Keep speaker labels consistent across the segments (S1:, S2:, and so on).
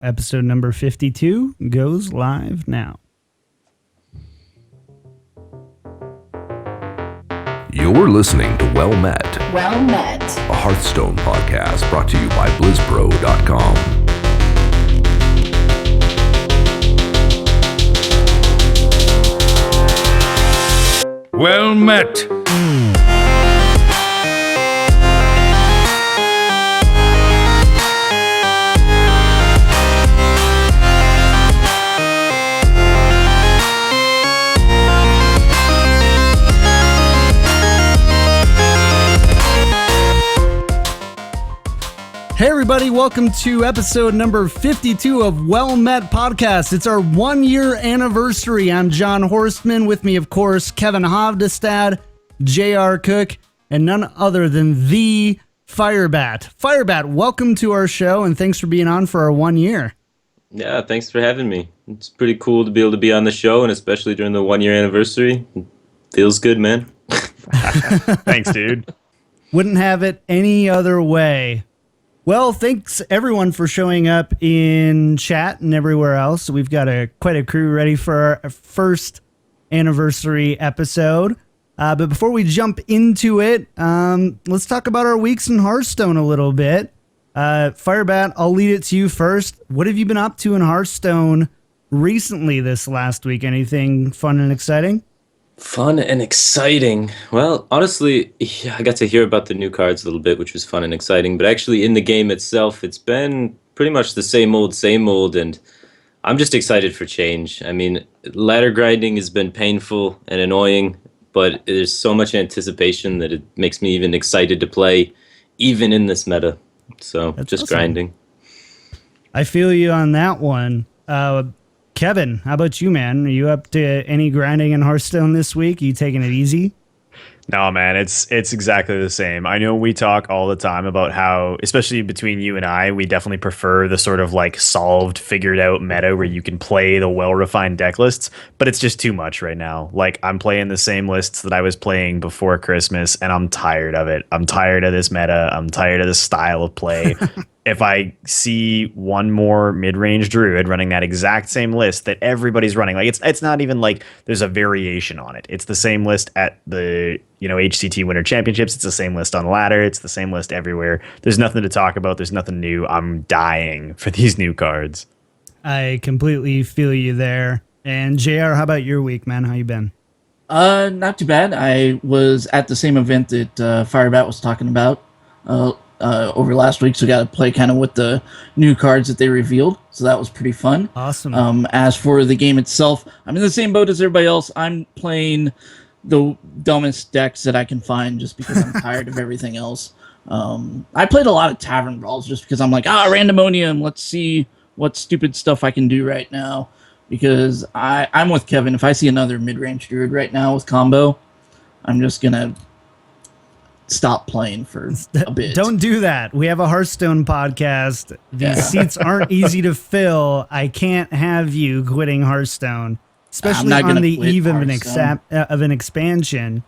S1: Episode number 52 goes live now.
S2: You're listening to Well Met, a Hearthstone podcast brought to you by BlizzPro.com.
S3: Well met.
S1: Hey everybody, welcome to episode number 52 of Well Met Podcast. It's our 1 year anniversary. I'm John Horstman. With me, of course, Kevin Hovdestad, J.R. Cook, and none other than the Firebat. Firebat, welcome to our show, and thanks for being on for our 1 year.
S4: Yeah, thanks for having me. It's pretty cool to be able to be on the show, and especially during the 1 year anniversary. Feels good, man.
S3: Thanks, dude.
S1: Wouldn't have it any other way. Well, thanks everyone for showing up in chat and everywhere else. We've got quite a crew ready for our first anniversary episode. But before we jump into it, let's talk about our weeks in Hearthstone a little bit. Firebat, I'll lead it to you first. What have you been up to in Hearthstone recently this last week? Anything fun and exciting?
S4: Fun and exciting. Well, honestly, yeah, I got to hear about the new cards a little bit, which was fun and exciting. But actually, in the game itself, it's been pretty much the same old, and I'm just excited for change. I mean, ladder grinding has been painful and annoying, but there's so much anticipation that it makes me even excited to play, even in this meta. So,
S1: That's
S4: just
S1: awesome.
S4: grinding.
S1: I feel you on that one. Kevin, how about you, man? Are you up to any grinding in Hearthstone this week? Are you taking it easy?
S3: No, man, it's exactly the same. I know we talk all the time about how, especially between you and I, we definitely prefer the sort of like solved, figured out meta where you can play the well-refined deck lists, but it's just too much right now. Like, I'm playing the same lists that I was playing before Christmas, and I'm tired of it. I'm tired of this meta. I'm tired of this style of play. If I see one more mid-range druid running that exact same list that everybody's running, like it's not even like there's a variation on it. It's the same list at the HCT Winter Championships. It's the same list on ladder. It's the same list everywhere. There's nothing to talk about. There's nothing new. I'm dying for these new cards.
S1: I completely feel you there. And JR, how about your week, man? How you been?
S5: Not too bad. I was at the same event that Firebat was talking about over last week, so got to play kind of with the new cards that they revealed. So that was pretty fun.
S1: Awesome.
S5: As for the game itself, I'm in the same boat as everybody else. I'm playing the dumbest decks that I can find just because I'm tired of everything else. I played a lot of Tavern Brawls just because I'm like, randomonium, let's see what stupid stuff I can do right now. Because I'm with Kevin. If I see another mid-range druid right now with combo, I'm just going to stop playing for a bit.
S1: Don't do that. We have a Hearthstone podcast. These seats aren't easy to fill. I can't have you quitting Hearthstone, especially on the eve of an expansion.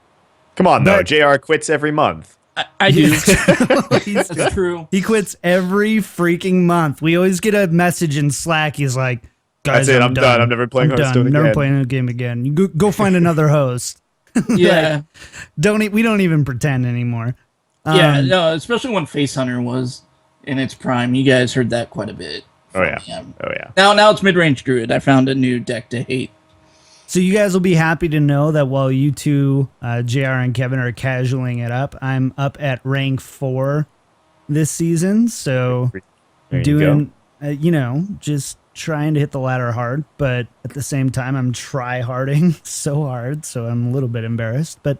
S3: Come on, though. JR quits every month.
S5: I do. That's true.
S1: He quits every freaking month. We always get a message in Slack. He's like, guys,
S3: That's it. I'm done. I'm never playing Hearthstone again.
S1: Never playing the game again. You go find another host.
S5: Yeah.
S1: We don't even pretend anymore.
S5: No, especially when Face Hunter was in its prime. You guys heard that quite a bit.
S3: Oh yeah.
S5: Him.
S3: Oh yeah.
S5: Now it's mid-range druid. I found a new deck to hate.
S1: So you guys will be happy to know that while you two, JR and Kevin, are casualing it up, I'm up at rank 4 this season. So doing, just trying to hit the ladder hard, but at the same time, I'm try-harding so hard, so I'm a little bit embarrassed. But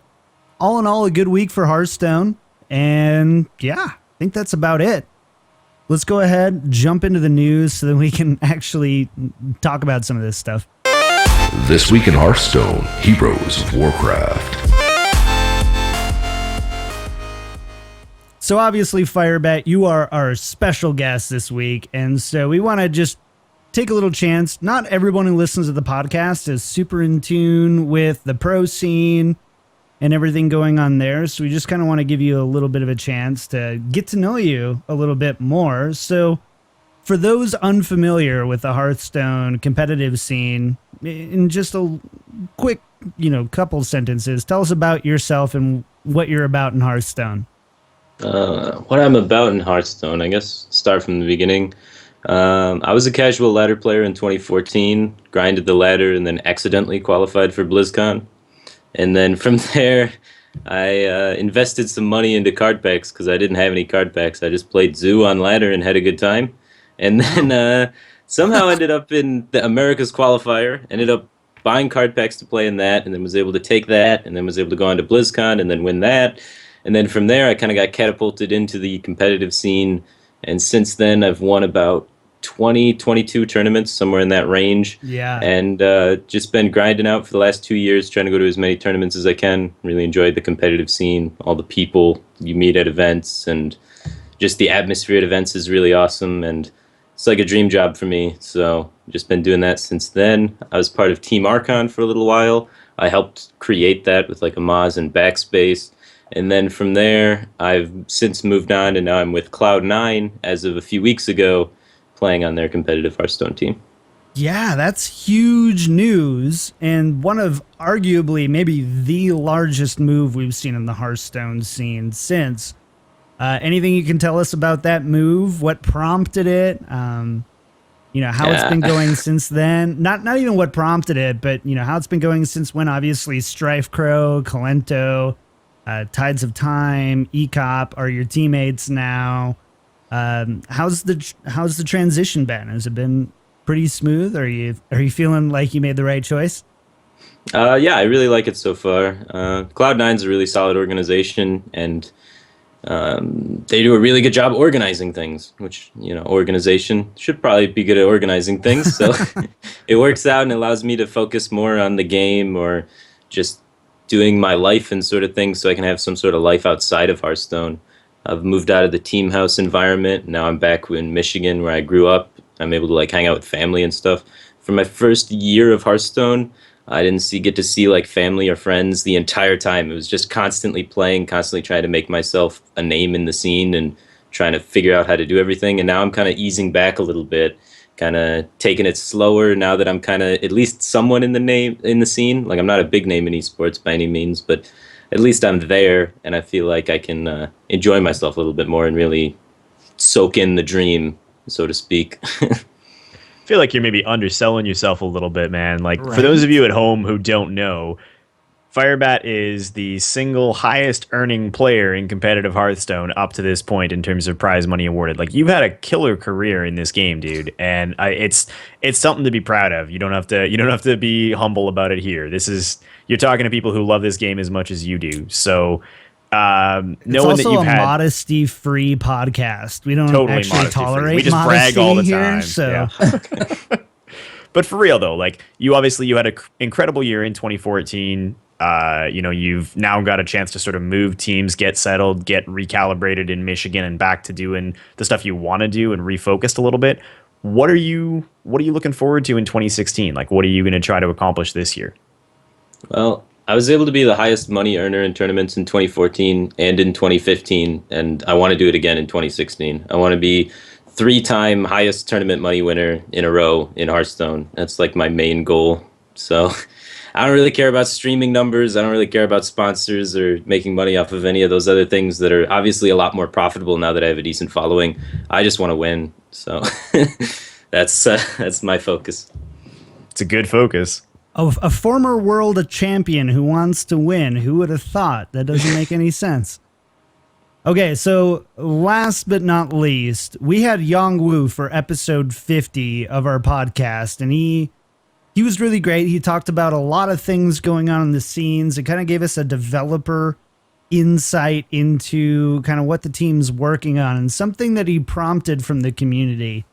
S1: all in all, a good week for Hearthstone, and yeah, I think that's about it. Let's go ahead, jump into the news so that we can actually talk about some of this stuff.
S2: This week in Hearthstone, Heroes of Warcraft.
S1: So obviously, Firebat, you are our special guest this week, and so we want to just take a little chance. Not everyone who listens to the podcast is super in tune with the pro scene and everything going on there. So we just kind of want to give you a little bit of a chance to get to know you a little bit more. So for those unfamiliar with the Hearthstone competitive scene, in just a quick, couple sentences, tell us about yourself and what you're about in Hearthstone.
S4: What I'm about in Hearthstone, I guess, start from the beginning. I was a casual ladder player in 2014, grinded the ladder, and then accidentally qualified for BlizzCon. And then from there, I invested some money into card packs because I didn't have any card packs. I just played Zoo on ladder and had a good time. And then somehow ended up in the America's qualifier, ended up buying card packs to play in that, and then was able to take that, and then was able to go on to BlizzCon and then win that. And then from there, I kind of got catapulted into the competitive scene. And since then, I've won about 22 tournaments, somewhere in that range.
S1: Yeah.
S4: And just been grinding out for the last 2 years, trying to go to as many tournaments as I can. Really enjoyed the competitive scene, all the people you meet at events, and just the atmosphere at events is really awesome. And it's like a dream job for me. So just been doing that since then. I was part of Team Archon for a little while. I helped create that with like a Moz and Backspace. And then from there, I've since moved on, and now I'm with Cloud9 as of a few weeks ago, playing on their competitive Hearthstone team.
S1: Yeah, that's huge news, and one of arguably maybe the largest move we've seen in the Hearthstone scene since. Anything you can tell us about that move? What prompted it? How it's been going since then? Not even what prompted it, but how it's been going since when. Obviously, Strife Crow, Kalento, Tides of Time, ECOP are your teammates now. How's the transition been? Has it been pretty smooth? Are you feeling like you made the right choice?
S4: Yeah, I really like it so far. Cloud9's a really solid organization, and they do a really good job organizing things, which, organization should probably be good at organizing things. So it works out and allows me to focus more on the game or just doing my life and sort of things, so I can have some sort of life outside of Hearthstone. I've moved out of the team house environment. Now I'm back in Michigan where I grew up. I'm able to hang out with family and stuff. For my first year of Hearthstone, I didn't get to see family or friends the entire time. It was just constantly playing, constantly trying to make myself a name in the scene and trying to figure out how to do everything. And now I'm kind of easing back a little bit, kind of taking it slower now that I'm kind of at least someone in the scene. I'm not a big name in esports by any means, but at least I'm there, and I feel like I can enjoy myself a little bit more and really soak in the dream, so to speak.
S3: I feel like you're maybe underselling yourself a little bit, man.
S1: Right.
S3: For those of you at home who don't know, Firebat is the single highest earning player in competitive Hearthstone up to this point in terms of prize money awarded. You've had a killer career in this game, dude, and it's something to be proud of. You don't have to be humble about it here. You're talking to people who love this game as much as you do. So
S1: it's also a modesty-free podcast. We don't
S3: totally
S1: actually tolerate
S3: we just brag all the time.
S1: Here, so.
S3: Yeah. But for real though, you had an incredible year in 2014. You've now got a chance to sort of move teams, get settled, get recalibrated in Michigan, and back to doing the stuff you want to do and refocused a little bit. What are you looking forward to in 2016? What are you going to try to accomplish this year?
S4: Well, I was able to be the highest money earner in tournaments in 2014 and in 2015, and I want to do it again in 2016. I want to be 3-time highest tournament money winner in a row in Hearthstone. That's my main goal. So I don't really care about streaming numbers. I don't really care about sponsors or making money off of any of those other things that are obviously a lot more profitable now that I have a decent following. I just want to win. So that's my focus.
S3: It's a good focus.
S1: A former world champion who wants to win. Who would have thought? That doesn't make any sense. Okay, so last but not least, we had Yang Wu for episode 50 of our podcast, and he was really great. He talked about a lot of things going on in the scenes. It kind of gave us a developer insight into kind of what the team's working on, and something that he prompted from the community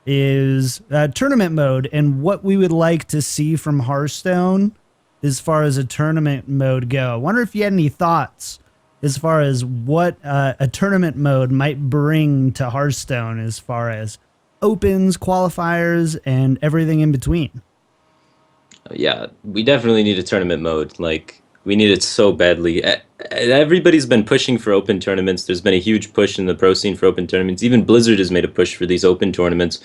S1: is tournament mode and what we would like to see from Hearthstone as far as a tournament mode go. I wonder if you had any thoughts as far as what a tournament mode might bring to Hearthstone as far as opens, qualifiers, and everything in between.
S4: Yeah, we definitely need a tournament mode. We need it so badly. Everybody's been pushing for open tournaments. There's been a huge push in the pro scene for open tournaments. Even Blizzard has made a push for these open tournaments,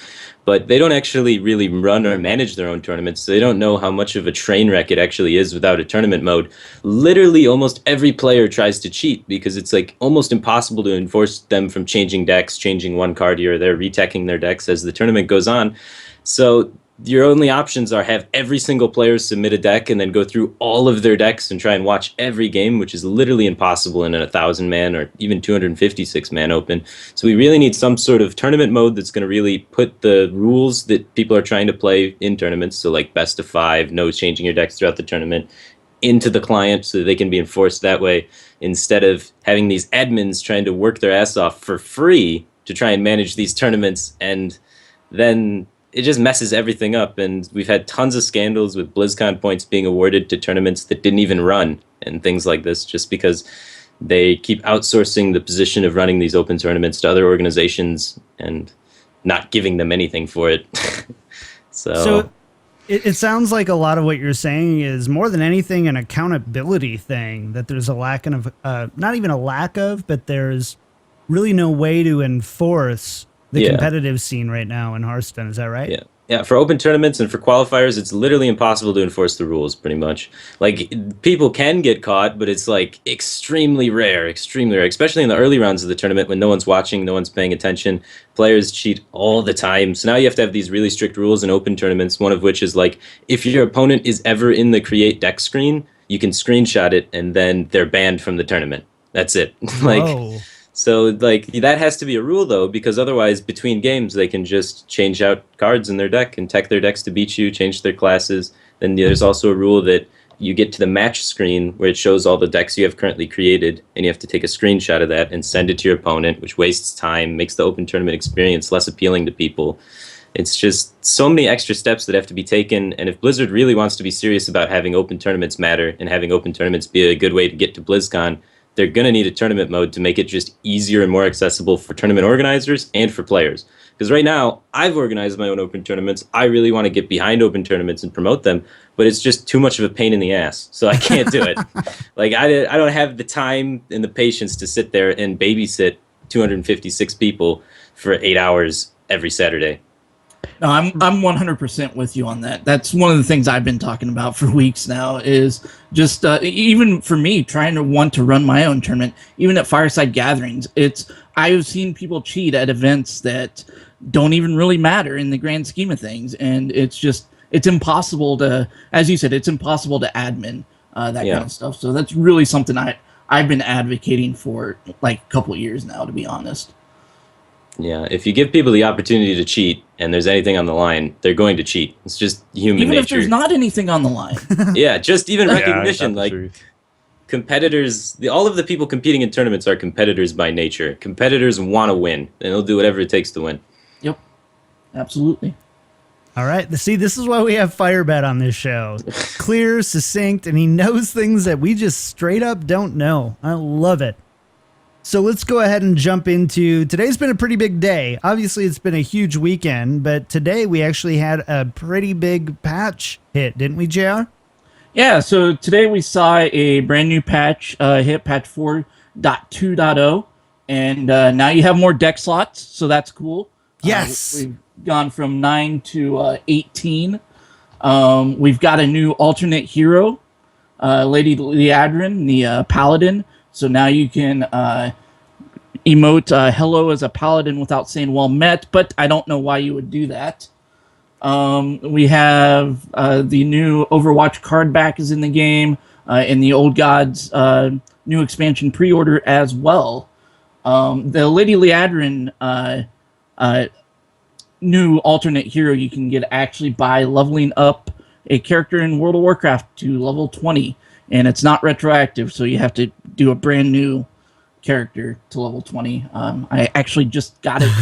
S4: but they don't actually really run or manage their own tournaments. So they don't know how much of a train wreck it actually is without a tournament mode. Literally, almost every player tries to cheat because it's like almost impossible to enforce them from changing decks, changing one card here or there, reteching their decks as the tournament goes on. So your only options are have every single player submit a deck and then go through all of their decks and try and watch every game, which is literally impossible in a 1,000-man or even 256-man open. So we really need some sort of tournament mode that's going to really put the rules that people are trying to play in tournaments, so like best of 5, no changing your decks throughout the tournament, into the client so that they can be enforced that way, instead of having these admins trying to work their ass off for free to try and manage these tournaments, and then it just messes everything up. And we've had tons of scandals with BlizzCon points being awarded to tournaments that didn't even run and things like this, just because they keep outsourcing the position of running these open tournaments to other organizations and not giving them anything for it. So
S1: it sounds like a lot of what you're saying is more than anything an accountability thing, that there's a lack of, not even a lack of, but there's really no way to enforce the competitive scene right now in Hearthstone. Is that right?
S4: Yeah, for open tournaments and for qualifiers, it's literally impossible to enforce the rules, pretty much. Like, people can get caught, but it's like extremely rare, especially in the early rounds of the tournament when no one's watching, no one's paying attention. Players cheat all the time. So now you have to have these really strict rules in open tournaments, one of which is like, if your opponent is ever in the create deck screen, you can screenshot it and then they're banned from the tournament. That's it. Like,
S1: whoa.
S4: so like that has to be a rule though, because otherwise between games they can just change out cards in their deck and tech their decks to beat you, change their classes. Then there's also a rule that you get to the match screen where it shows all the decks you have currently created, and you have to take a screenshot of that and send it to your opponent, which wastes time, makes the open tournament experience less appealing to people. It's just so many extra steps that have to be taken, and if Blizzard really wants to be serious about having open tournaments matter and having open tournaments be a good way to get to BlizzCon, they're going to need a tournament mode to make it just easier and more accessible for tournament organizers and for players. Because right now, I've organized my own open tournaments. I really want to get behind open tournaments and promote them, but it's just too much of a pain in the ass, so I can't do it. Like, I don't have the time and the patience to sit there and babysit 256 people for 8 hours every Saturday.
S5: No, I'm 100% with you on that. That's one of the things I've been talking about for weeks now, is just even for me trying to want to run my own tournament, even at fireside gatherings. I've seen people cheat at events that don't even really matter in the grand scheme of things, and it's impossible to, as you said, it's impossible to admin that kind of stuff. So that's really something I've been advocating for like a couple of years now, to be honest.
S4: Yeah, if you give people the opportunity to cheat and there's anything on the line, they're going to cheat. It's just human nature.
S5: Even if there's not anything on the line.
S4: Yeah, just even recognition. Like, competitors, all of the people competing in tournaments are competitors by nature. Competitors want to win, and they'll do whatever it takes to win.
S5: Yep, absolutely.
S1: All right. See, this is why we have Firebat on this show. Clear, succinct, and he knows things that we just straight up don't know. I love it. So let's go ahead and jump into, today's been a pretty big day. Obviously, it's been a huge weekend, but today we actually had a pretty big patch hit, didn't we, JR?
S5: Yeah, so today we saw a brand new patch hit, patch 4.2.0, and now you have more deck slots, so that's cool.
S1: Yes.
S5: We've gone from 9 to 18. We've got a new alternate hero, Lady Liadrin, the Paladin. So now you can emote hello as a paladin without saying well met, but I don't know why you would do that. We have the new Overwatch card back is in the game, and the Old Gods new expansion pre-order as well. The Lady Liadrin new alternate hero you can get actually by leveling up a character in World of Warcraft to level 20. And it's not retroactive, so you have to do a brand new character to level 20. I actually just got it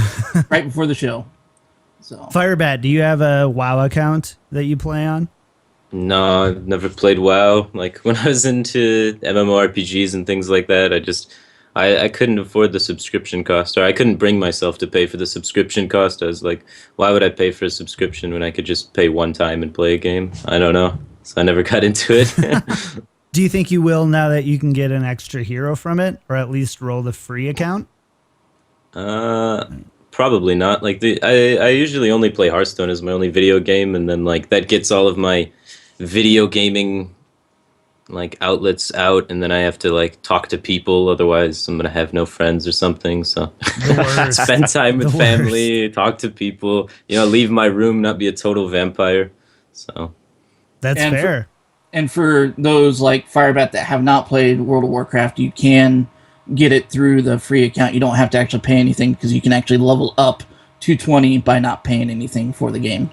S5: right before the show. So,
S1: Firebat, do you have a WoW account that you play on?
S4: No, I've never played WoW. Like, when I was into MMORPGs and things like that, I couldn't afford the subscription cost, or I couldn't bring myself to pay for the subscription cost. I was like, why would I pay for a subscription when I could just pay one time and play a game? I don't know. So I never got into it.
S1: Do you think you will now that you can get an extra hero from it, or at least roll the free account?
S4: Probably not. Like I usually only play Hearthstone as my only video game, and then like that gets all of my video gaming like outlets out, and then I have to like talk to people, otherwise I'm gonna have no friends or something. So spend time with family, talk to people, leave my room, not be a total vampire. So
S1: that's fair.
S5: And for those like Firebat that have not played World of Warcraft, you can get it through the free account. You don't have to actually pay anything because you can actually level up to 20 by not paying anything for the game.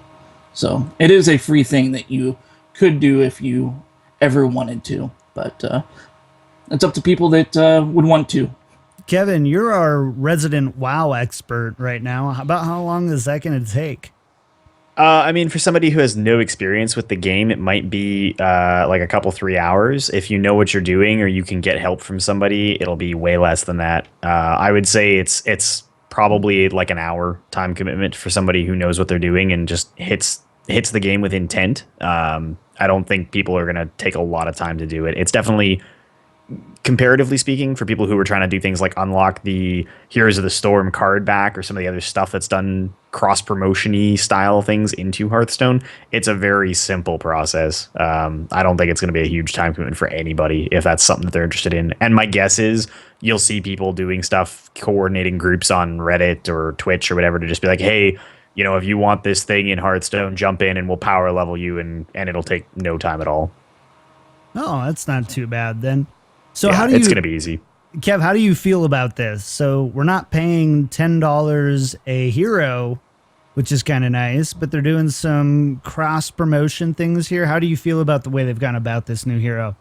S5: So it is a free thing that you could do if you ever wanted to, but it's up to people that would want to.
S1: Kevin, you're our resident WoW expert right now. About how long is that going to take?
S3: I mean, for somebody who has no experience with the game, it might be like a couple, 3 hours. If you know what you're doing or you can get help from somebody, it'll be way less than that. I would say it's probably like an hour time commitment for somebody who knows what they're doing and just hits the game with intent. I don't think people are going to take a lot of time to do it. It's definitely, comparatively speaking, for people who are trying to do things like unlock the Heroes of the Storm card back or some of the other stuff that's done cross-promotion-y style things into Hearthstone, it's a very simple process. I don't think it's going to be a huge time commitment for anybody if that's something that they're interested in. And my guess is you'll see people doing stuff, coordinating groups on Reddit or Twitch or whatever to just be like, hey, if you want this thing in Hearthstone, jump in and we'll power level you, and it'll take no time at all.
S1: Oh, that's not too bad then. So
S3: yeah,
S1: how do
S3: it's going to be easy.
S1: Kev, how do you feel about this? So we're not paying $10 a hero, which is kind of nice, but they're doing some cross promotion things here. How do you feel about the way they've gone about this new hero?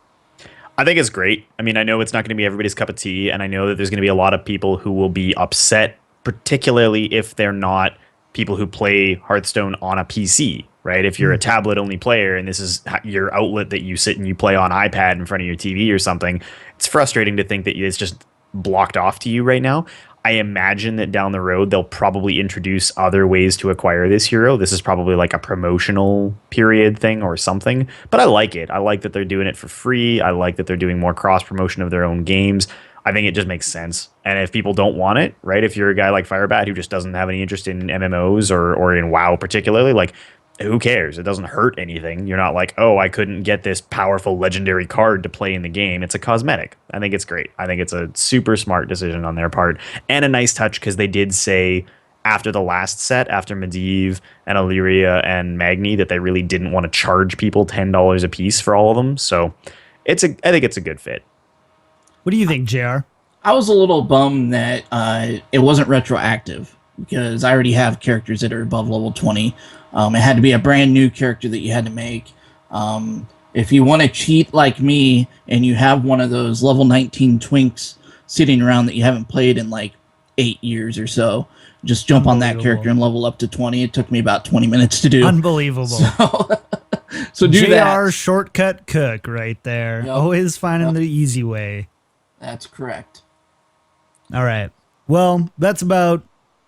S3: I think it's great. I mean, I know it's not going to be everybody's cup of tea, and I know that there's going to be a lot of people who will be upset, particularly if they're not people who play Hearthstone on a PC, right? If you're a tablet-only player and this is your outlet that you sit and you play on iPad in front of your TV or something, it's frustrating to think that it's just blocked off to you right now. I imagine that down the road, they'll probably introduce other ways to acquire this hero. This is probably like a promotional period thing or something, but I like it. I like that they're doing it for free. I like that they're doing more cross-promotion of their own games. I think it just makes sense. And if people don't want it, right, if you're a guy like Firebat who just doesn't have any interest in MMOs or in WoW particularly, like, who cares? It doesn't hurt anything. You're not like, oh, I couldn't get this powerful legendary card to play in the game. It's a cosmetic. I think it's great. I think it's a super smart decision on their part and a nice touch because they did say after the last set, after Medivh and Illyria and Magni, that they really didn't want to charge people $10 a piece for all of them. So I think it's a good fit.
S1: What do you think, JR?
S5: I was a little bummed that it wasn't retroactive because I already have characters that are above level 20. It had to be a brand new character that you had to make. If you want to cheat like me and you have one of those level 19 twinks sitting around that you haven't played in like 8 years or so, just jump on that character and level up to 20. It took me about 20 minutes to do.
S1: Unbelievable.
S5: So do that.
S1: JR shortcut cook right there.
S5: Yep.
S1: Always finding the easy way.
S5: That's correct.
S1: All right. Well, that's about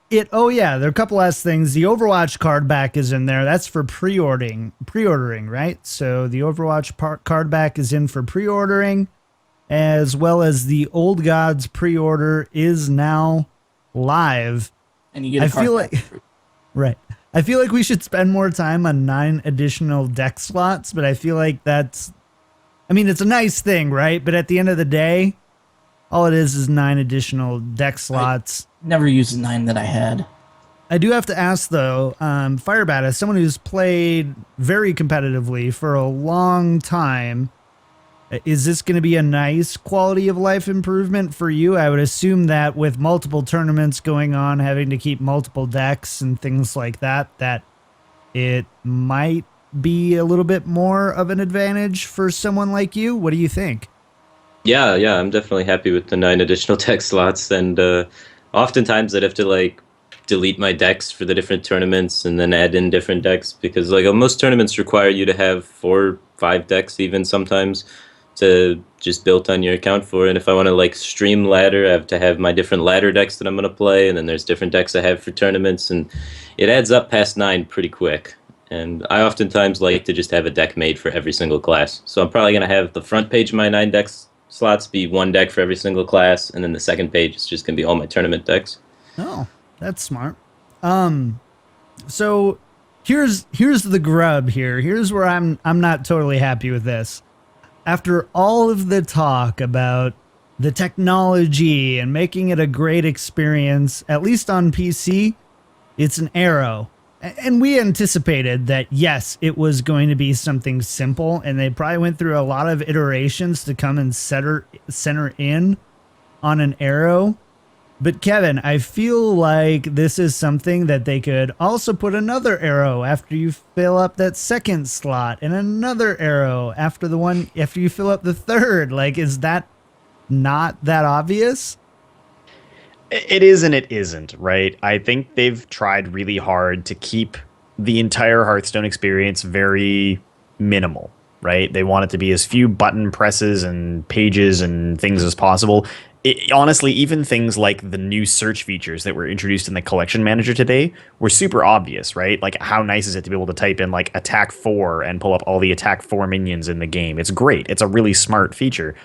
S1: it. Oh, yeah. There are a couple last things. The Overwatch card back is in there. That's for pre-ordering, right? So the Overwatch card back is in for pre-ordering, as well as the Old Gods pre-order is now live.
S5: And you get a card back.
S1: Right. I feel like we should spend more time on 9 additional deck slots, but I feel like it's a nice thing, right? But at the end of the day, all it is 9 additional deck slots.
S5: I never used the 9 that I had.
S1: I do have to ask, though, Firebat, as someone who's played very competitively for a long time, is this going to be a nice quality of life improvement for you? I would assume that with multiple tournaments going on, having to keep multiple decks and things like that, that it might be a little bit more of an advantage for someone like you. What do you think?
S4: Yeah, I'm definitely happy with the 9 additional deck slots, and oftentimes I'd have to like delete my decks for the different tournaments and then add in different decks because like most tournaments require you to have 4 or 5 decks even sometimes to just build on your account for. And if I want to like stream ladder, I have to have my different ladder decks that I'm going to play, and then there's different decks I have for tournaments, and it adds up past 9 pretty quick. and I oftentimes like to just have a deck made for every single class. So I'm probably going to have the front page of my 9 decks slots be one deck for every single class, and then the second page is just going to be all my tournament decks.
S1: Oh, that's smart. So here's the grub here. Here's where I'm not totally happy with this. After all of the talk about the technology and making it a great experience, at least on PC, it's an arrow. And we anticipated that, yes, it was going to be something simple, and they probably went through a lot of iterations to come and center in on an arrow. But Kevin, I feel like this is something that they could also put another arrow after you fill up that second slot, and another arrow after you fill up the third. Like, is that not that obvious?
S3: It is and it isn't, right? I think they've tried really hard to keep the entire Hearthstone experience very minimal, right? They want it to be as few button presses and pages and things as possible. Honestly, even things like the new search features that were introduced in the collection manager today were super obvious, right? Like, how nice is it to be able to type in like attack 4 and pull up all the attack 4 minions in the game? It's great. It's a really smart feature,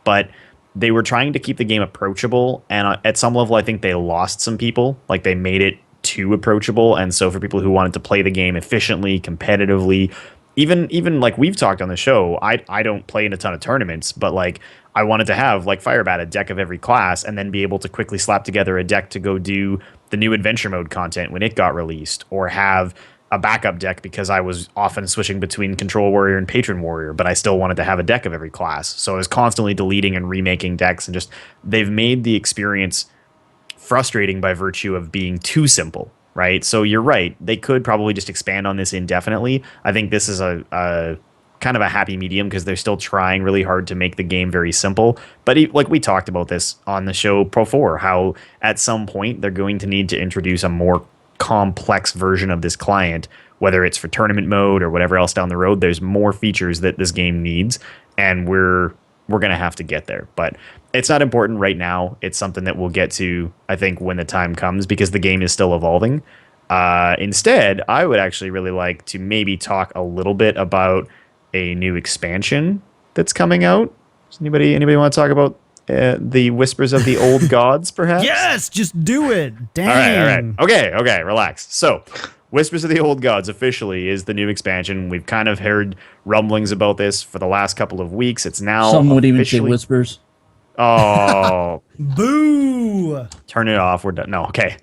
S3: but they were trying to keep the game approachable, and at some level I think they lost some people. Like, they made it too approachable, and so for people who wanted to play the game efficiently, competitively, even like we've talked on the show, I don't play in a ton of tournaments, but like I wanted to have like Firebat a deck of every class, and then be able to quickly slap together a deck to go do the new adventure mode content when it got released, or have a backup deck because I was often switching between Control Warrior and Patron Warrior, but I still wanted to have a deck of every class. So I was constantly deleting and remaking decks, and just they've made the experience frustrating by virtue of being too simple, right? So you're right. They could probably just expand on this indefinitely. I think this is a kind of a happy medium because they're still trying really hard to make the game very simple. But like we talked about this on the show before, how at some point they're going to need to introduce a more complex version of this client, whether it's for tournament mode or whatever else down the road. There's more features that this game needs, and we're going to have to get there. But it's not important right now. It's something that we'll get to, I think, when the time comes, because the game is still evolving. Instead, I would actually really like to maybe talk a little bit about a new expansion that's coming out. Does anybody want to talk about the Whispers of the Old Gods, perhaps?
S1: Yes, just do it. Dang.
S3: All right. Okay, relax. So, Whispers of the Old Gods officially is the new expansion. We've kind of heard rumblings about this for the last couple of weeks. It's now
S5: some would even say whispers.
S3: Oh.
S1: Boo!
S3: Turn it off. We're done. No, okay.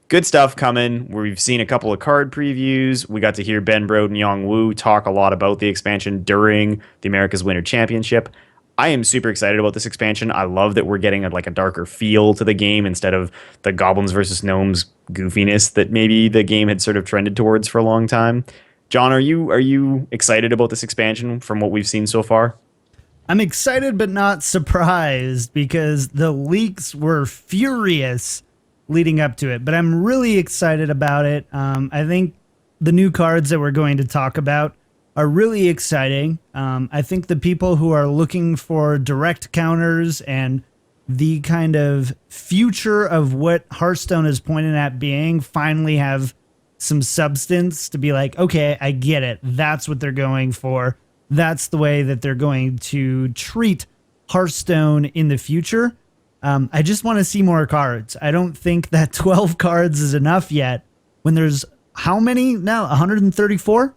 S3: Good stuff coming. We've seen a couple of card previews. We got to hear Ben Brode and Yong Wu talk a lot about the expansion during the America's Winter Championship. I am super excited about this expansion. I love that we're getting a darker feel to the game instead of the Goblins versus Gnomes goofiness that maybe the game had sort of trended towards for a long time. John, are you excited about this expansion from what we've seen so far?
S1: I'm excited but not surprised because the leaks were furious leading up to it, but I'm really excited about it. I think the new cards that we're going to talk about are really exciting. I think the people who are looking for direct counters and the kind of future of what Hearthstone is pointing at being finally have some substance to be like, okay, I get it. That's what they're going for. That's the way that they're going to treat Hearthstone in the future. I just want to see more cards. I don't think that 12 cards is enough yet when there's how many now? 134?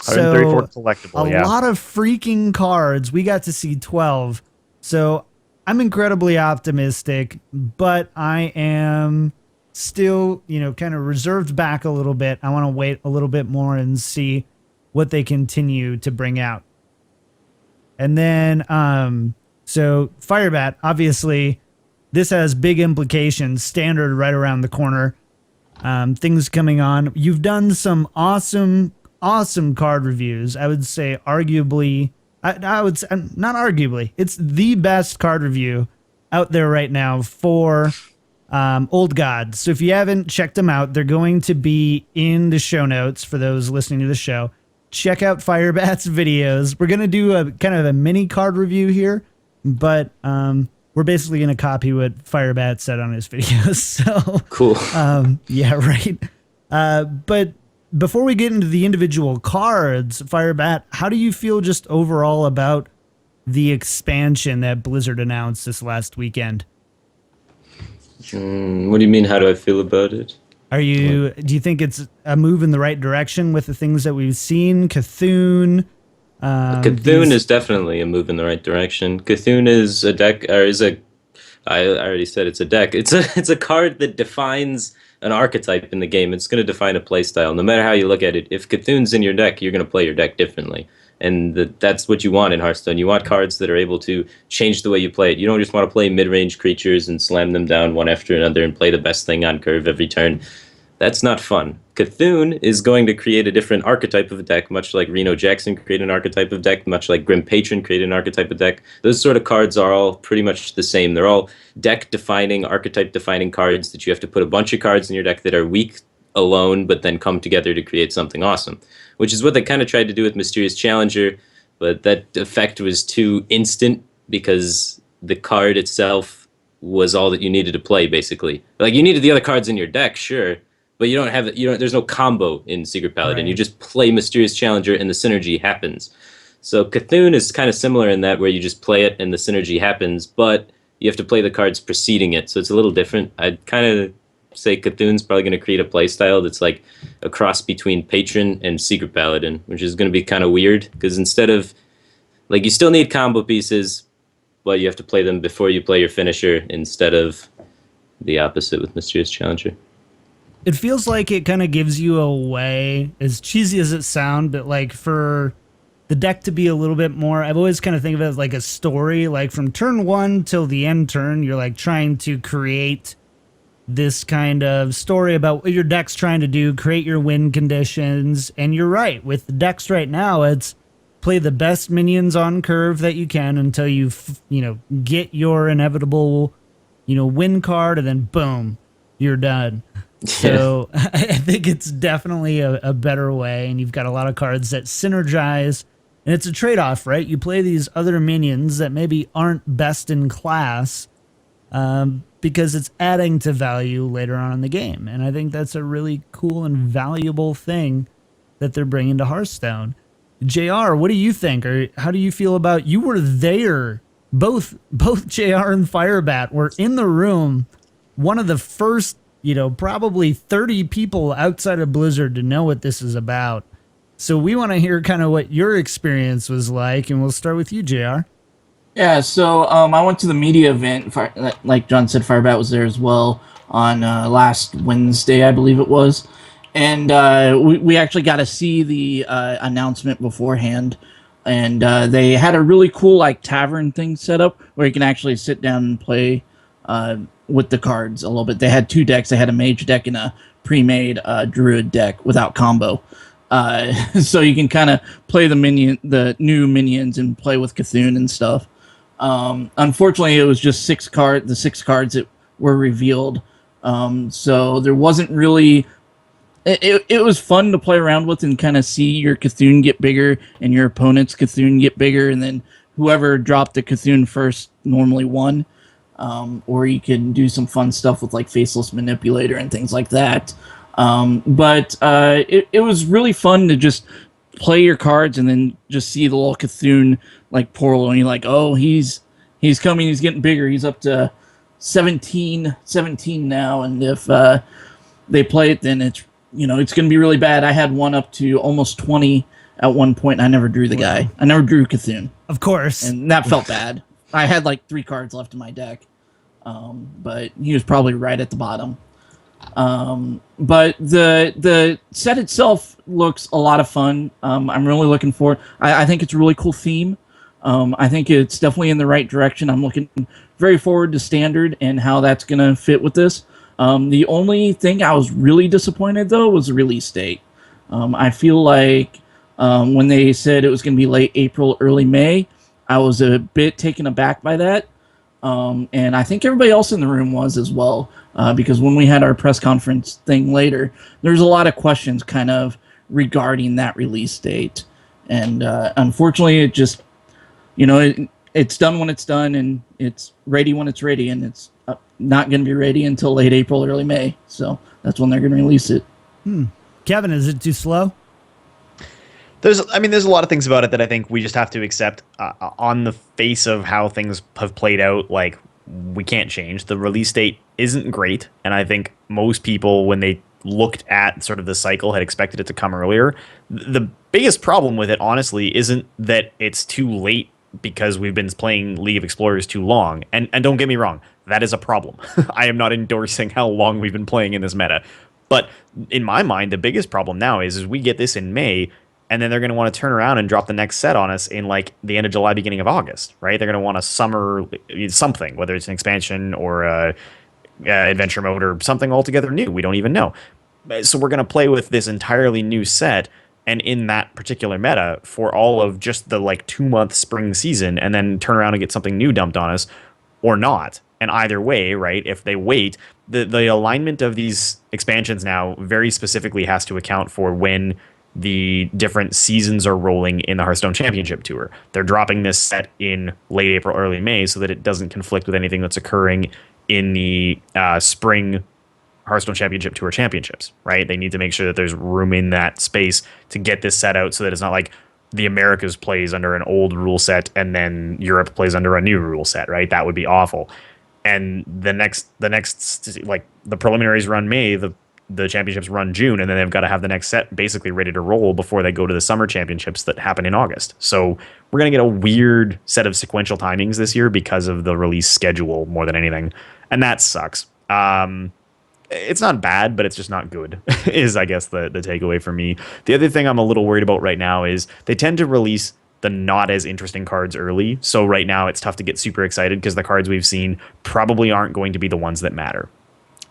S3: 134 collectible,
S1: a lot of freaking cards. We got to see 12. So I'm incredibly optimistic, but I am still, kind of reserved back a little bit. I want to wait a little bit more and see what they continue to bring out. And then, so Firebat, obviously, this has big implications. Standard right around the corner. Things coming on. You've done some awesome card reviews. I would say arguably, I would say, not arguably, it's the best card review out there right now for Old Gods. So if you haven't checked them out, they're going to be in the show notes for those listening to the show. Check out Firebat's videos. We're going to do a kind of a mini card review here, but we're basically going to copy what Firebat said on his videos. So
S4: cool.
S1: Yeah, right. But before we get into the individual cards, Firebat, how do you feel just overall about the expansion that Blizzard announced this last weekend?
S4: What do you mean? How do I feel about it?
S1: Do you think it's a move in the right direction with the things that we've seen? Cthulhu.
S4: Cthulhu is definitely a move in the right direction. Cthulhu is a deck, or is a. I already said it's a deck. It's a card that defines an archetype in the game. It's going to define a playstyle. No matter how you look at it, if Cthulhu's in your deck, you're going to play your deck differently. And that's what you want in Hearthstone. You want cards that are able to change the way you play it. You don't just want to play mid-range creatures and slam them down one after another and play the best thing on curve every turn. That's not fun. Cthulhu is going to create a different archetype of a deck, much like Reno Jackson created an archetype of deck, much like Grim Patron created an archetype of deck. Those sort of cards are all pretty much the same. They're all deck-defining, archetype-defining cards that you have to put a bunch of cards in your deck that are weak alone, but then come together to create something awesome, which is what they kind of tried to do with Mysterious Challenger, but that effect was too instant because the card itself was all that you needed to play, basically. Like, you needed the other cards in your deck, sure, but there's no combo in Secret Paladin.
S1: Right.
S4: You just play Mysterious Challenger and the synergy happens. So Cthulhu is kind of similar in that, where you just play it and the synergy happens, but you have to play the cards preceding it, so it's a little different. I'd kind of say Cthulhu's probably going to create a playstyle that's like a cross between Patron and Secret Paladin, which is going to be kind of weird, because instead of, like, you still need combo pieces, but you have to play them before you play your finisher, instead of the opposite with Mysterious Challenger.
S1: It feels like it kind of gives you a way, as cheesy as it sounds, but like for the deck to be a little bit more, I've always kind of think of it as like a story, like from turn 1 till the end turn, you're like trying to create this kind of story about what your deck's trying to do, create your win conditions. And you're right, with the decks right now, it's play the best minions on curve that you can until you get your inevitable win card, and then boom, you're done. So I think it's definitely a better way, and you've got a lot of cards that synergize, and it's a trade-off, right? You play these other minions that maybe aren't best in class, because it's adding to value later on in the game. And I think that's a really cool and valuable thing that they're bringing to Hearthstone. JR, what do you think? Or how do you feel about, you were there, both JR and Firebat were in the room, one of the first, probably 30 people outside of Blizzard to know what this is about. So we want to hear kind of what your experience was like, and we'll start with you, JR.
S5: Yeah, so I went to the media event. Like John said, Firebat was there as well on last Wednesday, I believe it was. And we actually got to see the announcement beforehand. And they had a really cool tavern thing set up where you can actually sit down and play with the cards a little bit. They had 2 decks. They had a mage deck and a pre-made druid deck without combo. So you can kind of play the new minions and play with Cthulhu and stuff. Unfortunately, it was just the 6 cards that were revealed. So there wasn't really. It was fun to play around with and kind of see your Cthulhu get bigger and your opponent's Cthulhu get bigger, and then whoever dropped the Cthulhu first normally won. Or you can do some fun stuff with Faceless Manipulator and things like that. But it was really fun to just play your cards and then just see the little Cthulhu portal, and you're like, oh, he's coming, he's getting bigger, he's up to 17 now, and if they play it, then it's it's going to be really bad. I had one up to almost 20 at one point, and I never drew the guy. I never drew Cthulhu.
S1: Of course.
S5: And that felt bad. I had 3 cards left in my deck, but he was probably right at the bottom. But the set itself looks a lot of fun. I'm really looking forward. I think it's a really cool theme. I think it's definitely in the right direction. I'm looking very forward to Standard and how that's going to fit with this. The only thing I was really disappointed, though, was the release date. I feel like when they said it was going to be late April, early May, I was a bit taken aback by that. And I think everybody else in the room was as well, because when we had our press conference thing later, there's a lot of questions kind of regarding that release date. And unfortunately, it just, it's done when it's done, and it's ready when it's ready, and it's not going to be ready until late April, early May. So that's when they're going to release it.
S1: Kevin, is it too slow?
S3: There's a lot of things about it that I think we just have to accept on the face of how things have played out. Like, we can't change. The release date isn't great, and I think most people, when they looked at sort of the cycle, had expected it to come earlier. The biggest problem with it, honestly, isn't that it's too late because we've been playing League of Explorers too long. And don't get me wrong, that is a problem. I am not endorsing how long we've been playing in this meta. But in my mind, the biggest problem now is we get this in May, and then they're going to want to turn around and drop the next set on us in like the end of July, beginning of August, right? They're going to want a summer something, whether it's an expansion or a adventure mode or something altogether new. We don't even know. So we're going to play with this entirely new set, and in that particular meta for all of just the like 2-month spring season, and then turn around and get something new dumped on us, or not. And either way, right, if they wait, the alignment of these expansions now very specifically has to account for when the different seasons are rolling in the Hearthstone Championship Tour. They're dropping this set in late April, early May, so that it doesn't conflict with anything that's occurring in the spring Hearthstone Championship Tour championships, right? They need to make sure that there's room in that space to get this set out so that it's not like the Americas plays under an old rule set and then Europe plays under a new rule set, right? That would be awful. And the next like the preliminaries run May, the championships run June, and then they've got to have the next set basically ready to roll before they go to the summer championships that happen in August. So we're going to get a weird set of sequential timings this year because of the release schedule more than anything. And that sucks. It's not bad, but it's just not good, is I guess the takeaway for me. The other thing I'm a little worried about right now is they tend to release the not as interesting cards early. So right now it's tough to get super excited because the cards we've seen probably aren't going to be the ones that matter.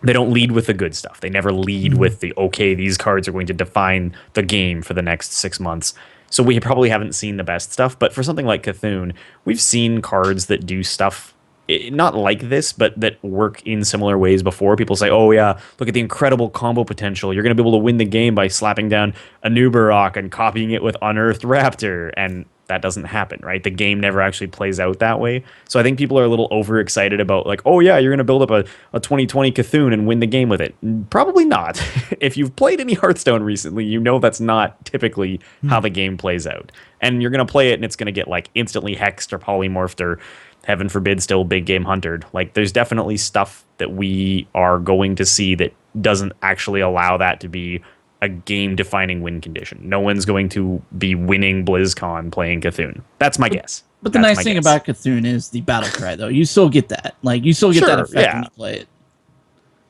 S3: They don't lead with the good stuff. They never lead with the, okay, these cards are going to define the game for the next 6 months. So we probably haven't seen the best stuff. But for something like Cthulhu, we've seen cards that do stuff not like this, but that work in similar ways before. People say, oh yeah, look at the incredible combo potential. You're going to be able to win the game by slapping down a Nubarok and copying it with Unearthed Raptor. And that doesn't happen, right? The game never actually plays out that way. So I think people are a little overexcited about like, oh yeah, you're going to build up a 2020 Cthulhu and win the game with it. Probably not. If you've played any Hearthstone recently, you know that's not typically how the game plays out. And you're going to play it and it's going to get like instantly hexed or polymorphed or heaven forbid still big game huntered. Like there's definitely stuff that we are going to see that doesn't actually allow that to be a game-defining win condition. No one's going to be winning BlizzCon playing Cthulhu. That's my guess.
S5: But the nice thing about Cthulhu is the battle cry, though. You still get that. Like, you still get that effect when you play it.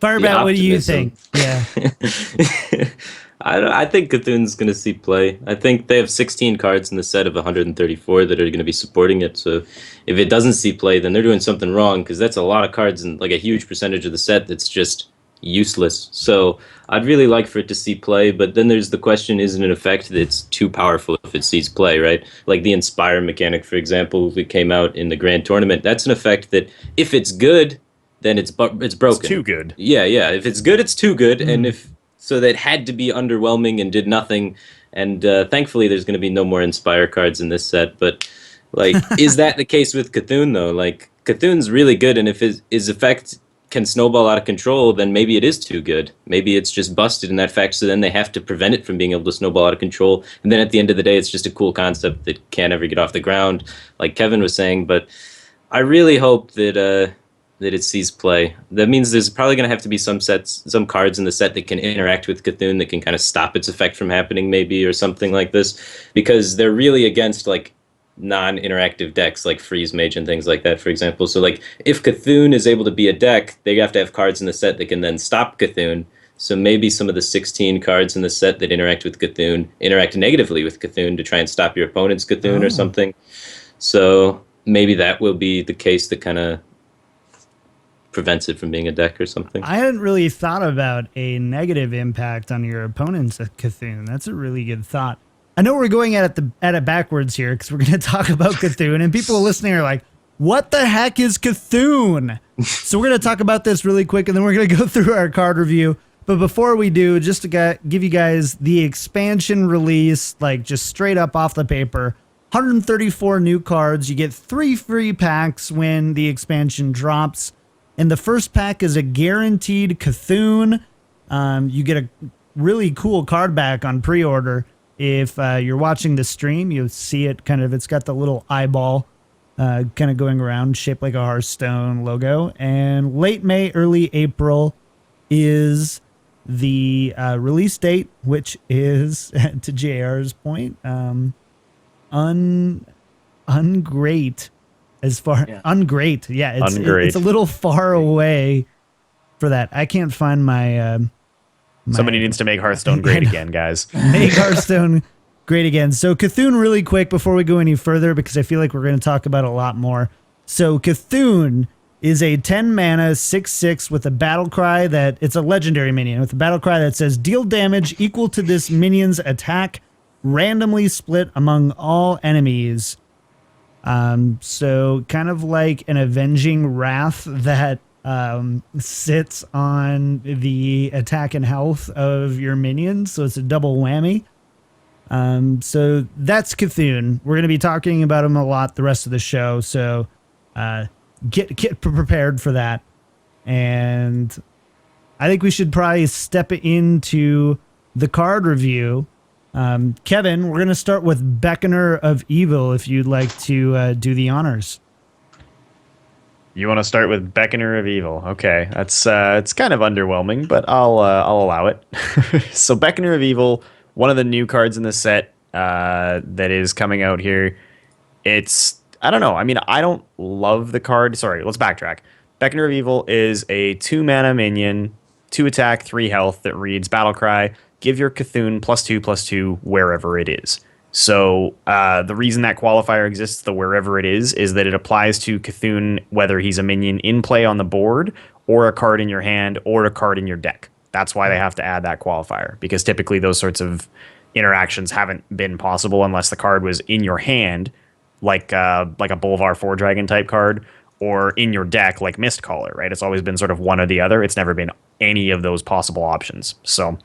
S1: Firebat, what do you think? Yeah.
S4: I think Cthulhu's going to see play. I think they have 16 cards in the set of 134 that are going to be supporting it. So if it doesn't see play, then they're doing something wrong, because that's a lot of cards and like a huge percentage of the set that's just useless. So I'd really like for it to see play, but then there's the question, is it an effect that's too powerful if it sees play, right? Like the Inspire mechanic, for example, that came out in the Grand Tournament, that's an effect that if it's good, then it's broken. It's
S3: too good.
S4: Yeah. If it's good, it's too good. And if so, that had to be underwhelming and did nothing. And thankfully, there's going to be no more Inspire cards in this set. But like, is that the case with Cthulhu though? Like, Cthulhu's really good, and if his effect can snowball out of control, then maybe it is too good. Maybe it's just busted in that fact, so then they have to prevent it from being able to snowball out of control. And then at the end of the day, it's just a cool concept that can't ever get off the ground, like Kevin was saying. But I really hope that it sees play. That means there's probably going to have to be some cards in the set that can interact with Cthulhu, that can kind of stop its effect from happening, maybe, or something like this, because they're really against like non-interactive decks like Freeze Mage and things like that, for example. So like if Cthulhu is able to be a deck, they have to have cards in the set that can then stop Cthulhu. So maybe some of the 16 cards in the set that interact with Cthulhu interact negatively with Cthulhu to try and stop your opponent's Cthulhu or something. So maybe that will be the case that kind of prevents it from being a deck or something.
S1: I hadn't really thought about a negative impact on your opponent's Cthulhu. That's a really good thought. I know we're going at it backwards here because we're going to talk about Cthulhu, and people listening are like, what the heck is Cthulhu? So we're going to talk about this really quick, and then we're going to go through our card review. But before we do, just to give you guys the expansion release, like just straight up off the paper, 134 new cards. You get 3 free packs when the expansion drops. And the first pack is a guaranteed Cthulhu. You get really cool card back on pre-order. If you're watching the stream, you'll see it kind of, it's got the little eyeball kind of going around, shaped like a Hearthstone logo. And late May, early April is the release date, which is, to JR's point, ungreat as far ungreat. Yeah, it's a little far away for that. I can't find my
S3: somebody needs to make Hearthstone great again, guys.
S1: Make Hearthstone great again. So Cthulhu, really quick before we go any further, because I feel like we're going to talk about it a lot more. So Cthulhu is a 10 mana 6/6 with a battle cry that it's a legendary minion with a battle cry that says deal damage equal to this minion's attack, randomly split among all enemies. So kind of like an avenging wrath that sits on the attack and health of your minions, so it's a double whammy. So that's Cthulhu. We're going to be talking about him a lot the rest of the show, so get prepared for that. And I think we should probably step into the card review. Kevin, we're going to start with Beckoner of Evil, if you'd like to do the honors.
S3: You want to start with Beckoner of Evil? Okay, that's it's kind of underwhelming, but I'll allow it. So Beckoner of Evil, one of the new cards in the set that is coming out here. It's, I don't know. I mean, I don't love the card. Sorry, let's backtrack. Beckoner of Evil is a 2 mana minion, 2 attack, 3 health that reads Battlecry. Give your Cthulhu +2/+2 wherever it is. So the reason that qualifier exists, the wherever it is that it applies to Cthulhu whether he's a minion in play on the board or a card in your hand or a card in your deck. That's why they have to add that qualifier, because typically those sorts of interactions haven't been possible unless the card was in your hand, like a Bolvar 4-Dragon type card, or in your deck like Mistcaller, right? It's always been sort of one or the other. It's never been any of those possible options. So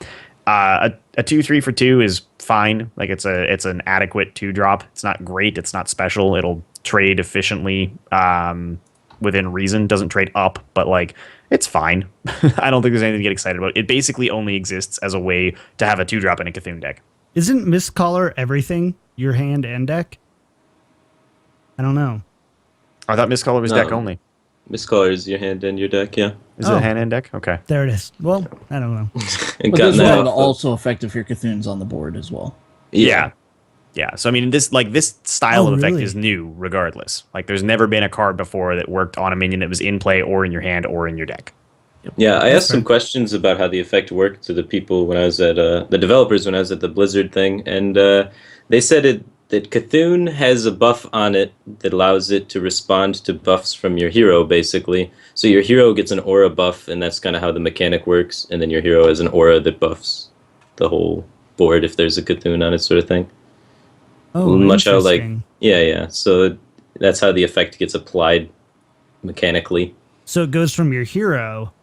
S3: a 2/3 for 2 is fine. Like it's an adequate 2-drop. It's not great. It's not special. It'll trade efficiently within reason. Doesn't trade up, but like it's fine. I don't think there's anything to get excited about. It basically only exists as a way to have a 2-drop in a Cthulhu deck.
S1: Isn't Mistcaller everything? Your hand and deck? I don't know.
S3: I thought Mistcaller was deck only.
S4: Mistcaller is your hand and your deck, yeah.
S3: Is it a hand and deck? Okay.
S1: There it is. Well, I don't know.
S5: But this one also affect if your Cthulhu's on the board as well.
S3: Yeah. Yeah. So I mean, this style of effect is new regardless. Like there's never been a card before that worked on a minion that was in play or in your hand or in your deck.
S4: Yeah, I asked some questions about how the effect worked to the people when I was at the developers when I was at the Blizzard thing, and they said that Cthulhu has a buff on it that allows it to respond to buffs from your hero, basically. So your hero gets an aura buff, and that's kind of how the mechanic works, and then your hero has an aura that buffs the whole board if there's a Cthulhu on it, sort of thing.
S1: Oh,
S4: much how yeah. So that's how the effect gets applied mechanically.
S1: So it goes from your hero.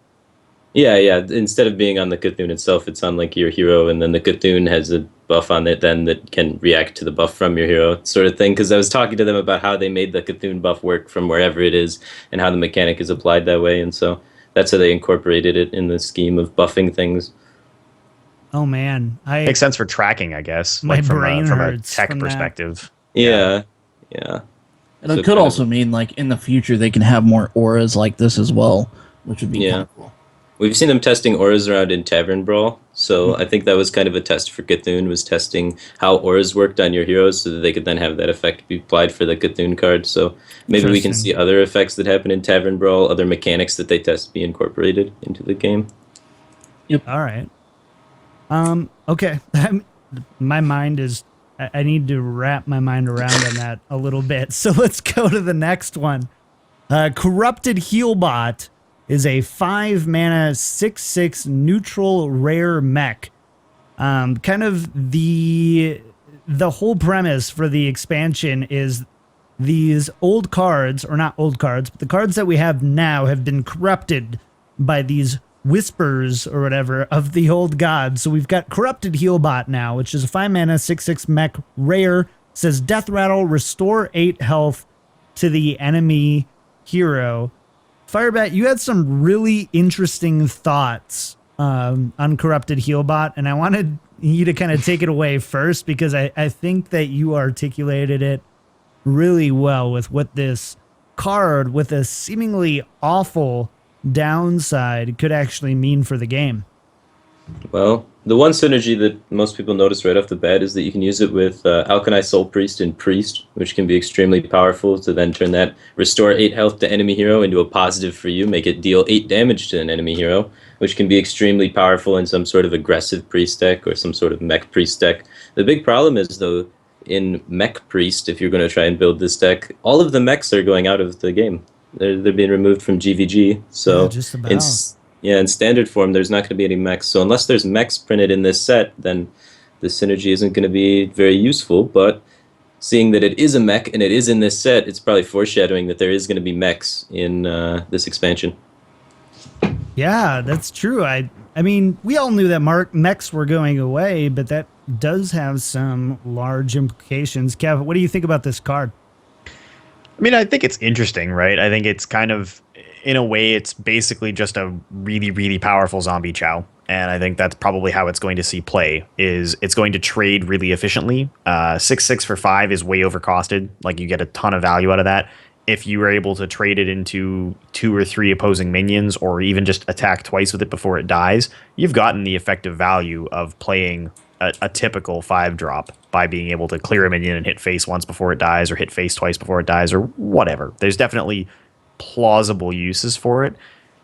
S4: Yeah. Instead of being on the Cthulhu itself, it's on like your hero, and then the Cthulhu has a buff on it then that can react to the buff from your hero, sort of thing. Because I was talking to them about how they made the Cthulhu buff work from wherever it is, and how the mechanic is applied that way, and so that's how they incorporated it in the scheme of buffing things.
S1: Oh man,
S3: makes sense for tracking, I guess.
S1: My
S3: like
S1: brain
S3: from
S1: hurts
S3: a tech
S1: from
S3: perspective.
S4: Yeah.
S5: And it could also mean like in the future they can have more auras like this as well, which would be kind of cool.
S4: We've seen them testing auras around in Tavern Brawl, so I think that was kind of a test for Cthulhu, was testing how auras worked on your heroes so that they could then have that effect be applied for the Cthulhu card. So maybe we can see other effects that happen in Tavern Brawl, other mechanics that they test be incorporated into the game.
S1: Yep. All right. Okay. My mind is, I need to wrap my mind around on that a little bit. So let's go to the next one. Corrupted Healbot is a 5 mana 6/6 neutral rare mech. Kind of the whole premise for the expansion is these old cards, or not old cards, but the cards that we have now have been corrupted by these whispers or whatever of the old gods. So we've got Corrupted Healbot now, which is a 5 mana 6/6 mech rare. Says Death Rattle, restore 8 health to the enemy hero. Firebat, you had some really interesting thoughts Uncorrupted Healbot, and I wanted you to kind of take it away first because I think that you articulated it really well with what this card with a seemingly awful downside could actually mean for the game.
S4: Well, the one synergy that most people notice right off the bat is that you can use it with Alchemy Soul Priest and Priest, which can be extremely powerful to then turn that restore 8 health to enemy hero into a positive for you, make it deal 8 damage to an enemy hero, which can be extremely powerful in some sort of aggressive priest deck or some sort of mech priest deck. The big problem is, though, in mech priest, if you're going to try and build this deck, all of the mechs are going out of the game. They're being removed from GVG, so
S1: Yeah, just about.
S4: in standard form, there's not going to be any mechs. So unless there's mechs printed in this set, then the synergy isn't going to be very useful. But seeing that it is a mech and it is in this set, it's probably foreshadowing that there is going to be mechs in this expansion.
S1: Yeah, that's true. I mean, we all knew that mechs were going away, but that does have some large implications. Kev, what do you think about this card?
S3: I mean, I think it's interesting, right? I think it's kind of, in a way, it's basically just a really, really powerful zombie chow. And I think that's probably how it's going to see play, is it's going to trade really efficiently. 6/6 for 5 is way overcosted. Like, you get a ton of value out of that. If you were able to trade it into 2 or 3 opposing minions, or even just attack twice with it before it dies, you've gotten the effective value of playing a typical 5-drop by being able to clear a minion and hit face once before it dies, or hit face twice before it dies, or whatever. There's definitely plausible uses for it.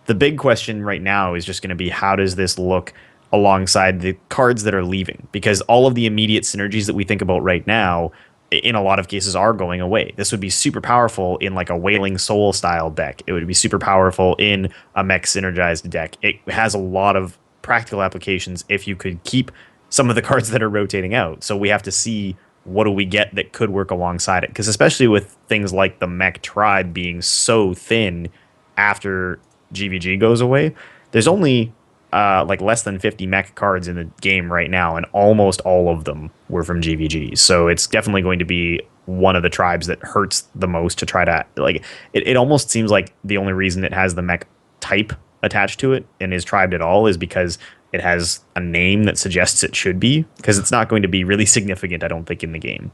S3: The big question right now is just going to be, how does this look alongside the cards that are leaving? Because all of the immediate synergies that we think about right now, in a lot of cases, are going away. This would be super powerful in like a Wailing Soul style deck. It would be super powerful in a mech synergized deck. It has a lot of practical applications if you could keep some of the cards that are rotating out. So we have to see, what do we get that could work alongside it? Because especially with things like the mech tribe being so thin after GVG goes away, there's only like less than 50 mech cards in the game right now, and almost all of them were from GVG. So it's definitely going to be one of the tribes that hurts the most to try to, like, it almost seems like the only reason it has the mech type attached to it and is tribed at all is because it has a name that suggests it should be, because it's not going to be really significant, I don't think, in the game.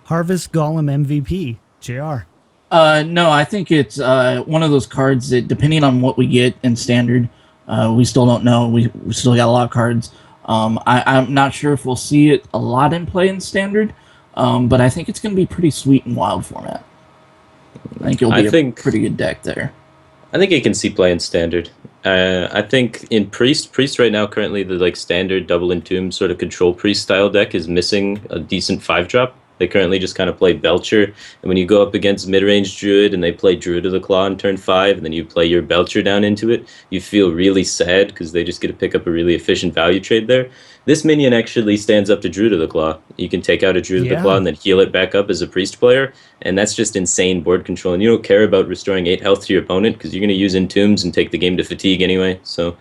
S1: Harvest Golem MVP, JR.
S5: No, I think it's one of those cards that, depending on what we get in standard, we still don't know. We still got a lot of cards. I'm not sure if we'll see it a lot in play in standard, but I think it's going to be pretty sweet in wild format. I think it'll be a pretty good deck there.
S4: I think it can see play in standard. I think in Priest right now, currently the like standard double entomb sort of control Priest style deck is missing a decent 5-drop. They currently just kind of play Belcher, and when you go up against mid-range Druid and they play Druid of the Claw on turn 5, and then you play your Belcher down into it, you feel really sad because they just get to pick up a really efficient value trade there. This minion actually stands up to Druid of the Claw. You can take out a Druid of the Claw and then heal it back up as a Priest player, and that's just insane board control. And you don't care about restoring 8 health to your opponent because you're going to use Entombs and take the game to fatigue anyway. So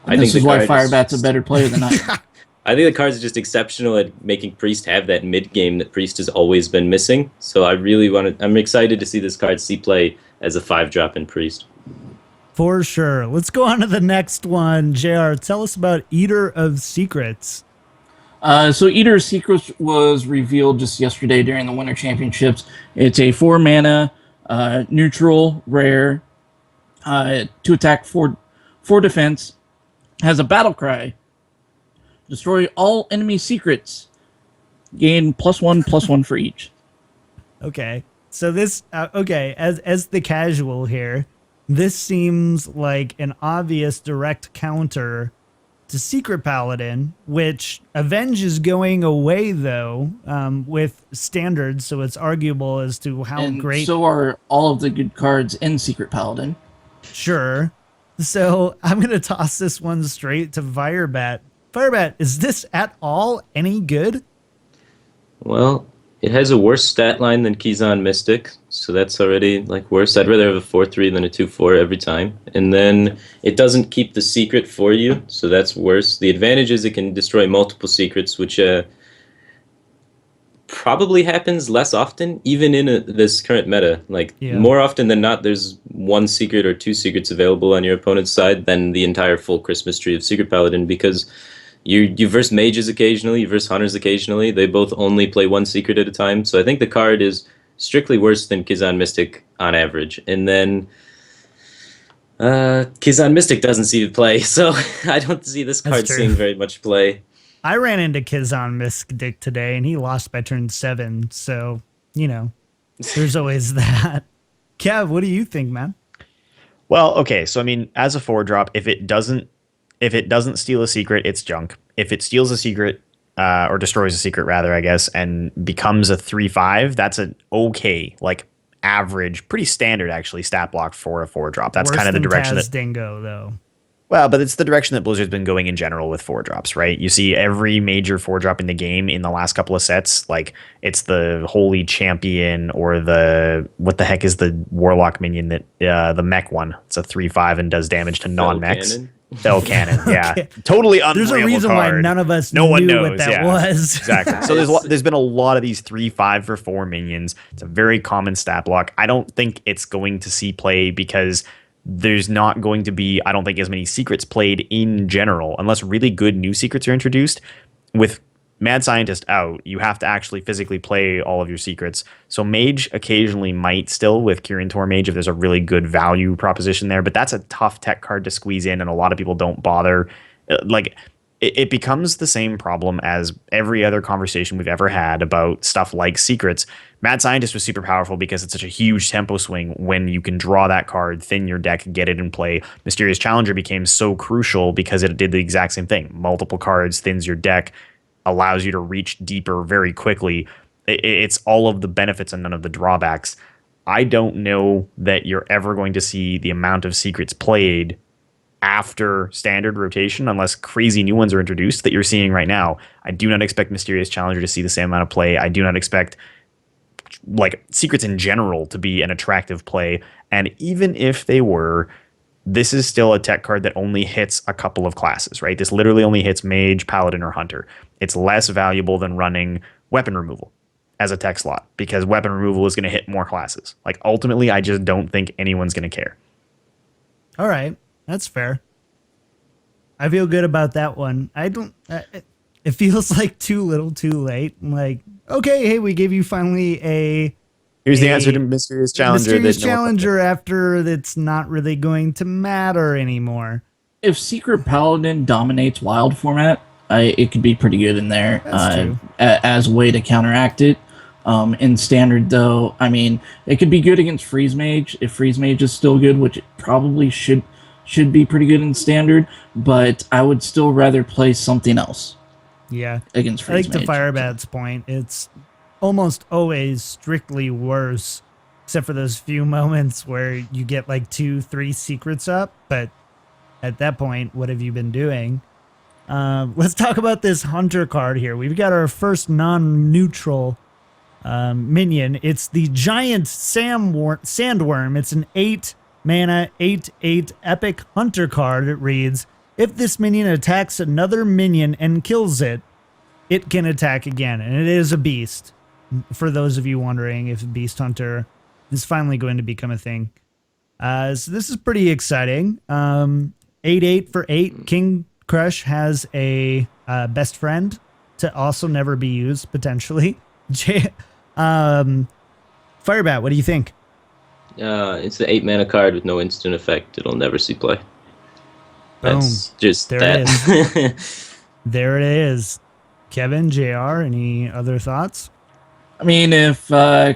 S5: I think this is why Firebat's a better player than I.
S4: I think the cards are just exceptional at making Priest have that mid game that Priest has always been missing. So I'm excited to see this card see play as a 5-drop in Priest.
S1: For sure. Let's go on to the next one. JR, tell us about Eater of Secrets.
S5: So Eater of Secrets was revealed just yesterday during the Winter Championships. It's a 4-mana, neutral, rare, 2 attack, 4 defense. Has a battle cry. Destroy all enemy secrets. Gain +1/+1 for each.
S1: Okay. So this, as the casual here, this seems like an obvious direct counter to Secret Paladin, which Avenge is going away, though, with standards, so it's arguable as to how great...
S5: so are all of the good cards in Secret Paladin.
S1: Sure. So I'm going to toss this one straight to Firebat. Firebat, is this at all any good?
S4: Well, it has a worse stat line than Kizan Mystic, so that's already like worse. I'd rather have a 4/3 than a 2/4 every time. And then it doesn't keep the secret for you, so that's worse. The advantage is it can destroy multiple secrets, which probably happens less often, even in this current meta. Like, more often than not, there's one secret or two secrets available on your opponent's side than the entire full Christmas tree of Secret Paladin, because you verse mages occasionally, you verse hunters occasionally. They both only play one secret at a time. So I think the card is strictly worse than Kizan Mystic on average. And then Kizan Mystic doesn't see the play, so I don't see this card seeing very much play.
S1: I ran into Kizan Mystic today, and he lost by turn 7. So, there's always that. Kev, what do you think, man?
S3: Well, okay. So, I mean, as a 4-drop, if it doesn't steal a secret, it's junk. If it steals a secret, or destroys a secret, rather, I guess, and becomes a 3/5, that's an okay, like, average, pretty standard, actually, stat block for a 4-drop. That's kind of the direction that
S1: Dingo, though.
S3: Well, but it's the direction that Blizzard's been going in general with 4-drops, right? You see every major 4-drop in the game in the last couple of sets, like it's the Holy Champion or what the heck is the Warlock minion that the mech one? It's a 3/5 and does damage to non-mechs. Fell Cannon, yeah. Okay. Totally unplayable.
S1: There's a reason
S3: card.
S1: Why none of us
S3: no one
S1: knew
S3: knows
S1: what that was.
S3: Exactly. So there's been a lot of these 3/5 for 4 minions. It's a very common stat block. I don't think it's going to see play because there's not going to be, I don't think, as many secrets played in general, unless really good new secrets are introduced. With Mad Scientist out, you have to actually physically play all of your secrets. So Mage occasionally might still with Kirin Tor Mage if there's a really good value proposition there, but that's a tough tech card to squeeze in, and a lot of people don't bother. It becomes the same problem as every other conversation we've ever had about stuff like secrets. Mad Scientist was super powerful because it's such a huge tempo swing when you can draw that card, thin your deck, get it in play. Mysterious Challenger became so crucial because it did the exact same thing. Multiple cards, thins your deck, allows you to reach deeper very quickly. It's all of the benefits and none of the drawbacks. I don't know that you're ever going to see the amount of secrets played after standard rotation, unless crazy new ones are introduced, that you're seeing right now. I do not expect Mysterious Challenger to see the same amount of play. I do not expect like secrets in general to be an attractive play. And even if they were, this is still a tech card that only hits a couple of classes, right? This literally only hits Mage, Paladin, or Hunter. It's less valuable than running weapon removal as a tech slot, because weapon removal is going to hit more classes. Like, ultimately, I just don't think anyone's going to care.
S1: All right. That's fair. I feel good about that one. I don't. It feels like too little, too late. I'm like, okay, hey, we gave you finally
S3: Here's the answer to Mysterious Challenger.
S1: Mysterious Challenger after that's not really going to matter anymore.
S5: If Secret Paladin dominates Wild format, it could be pretty good in there as a way to counteract it. In Standard, though, I mean, it could be good against Freeze Mage if Freeze Mage is still good, which it probably should be pretty good in Standard, but I would still rather play something else.
S1: Yeah.
S5: Against Freeze
S1: Mage. I think to Firebat's point, it's almost always strictly worse, except for those few moments where you get like 2-3 secrets up, but at that point, what have you been doing? Let's talk about this Hunter card here. We've got our first non-neutral minion. It's the Giant Sandworm. It's an 8-mana, 8/8 epic Hunter card. It reads, if this minion attacks another minion and kills it, it can attack again. And it is a beast. For those of you wondering if Beast Hunter is finally going to become a thing. So this is pretty exciting. 8/8 for 8. King Crush has a best friend to also never be used, potentially. Firebat, what do you think?
S4: It's an 8-mana card with no instant effect. It'll never see play.
S1: Boom.
S4: That's just
S1: there
S4: that.
S1: It is. There it is. Kevin, JR, any other thoughts?
S5: I mean, if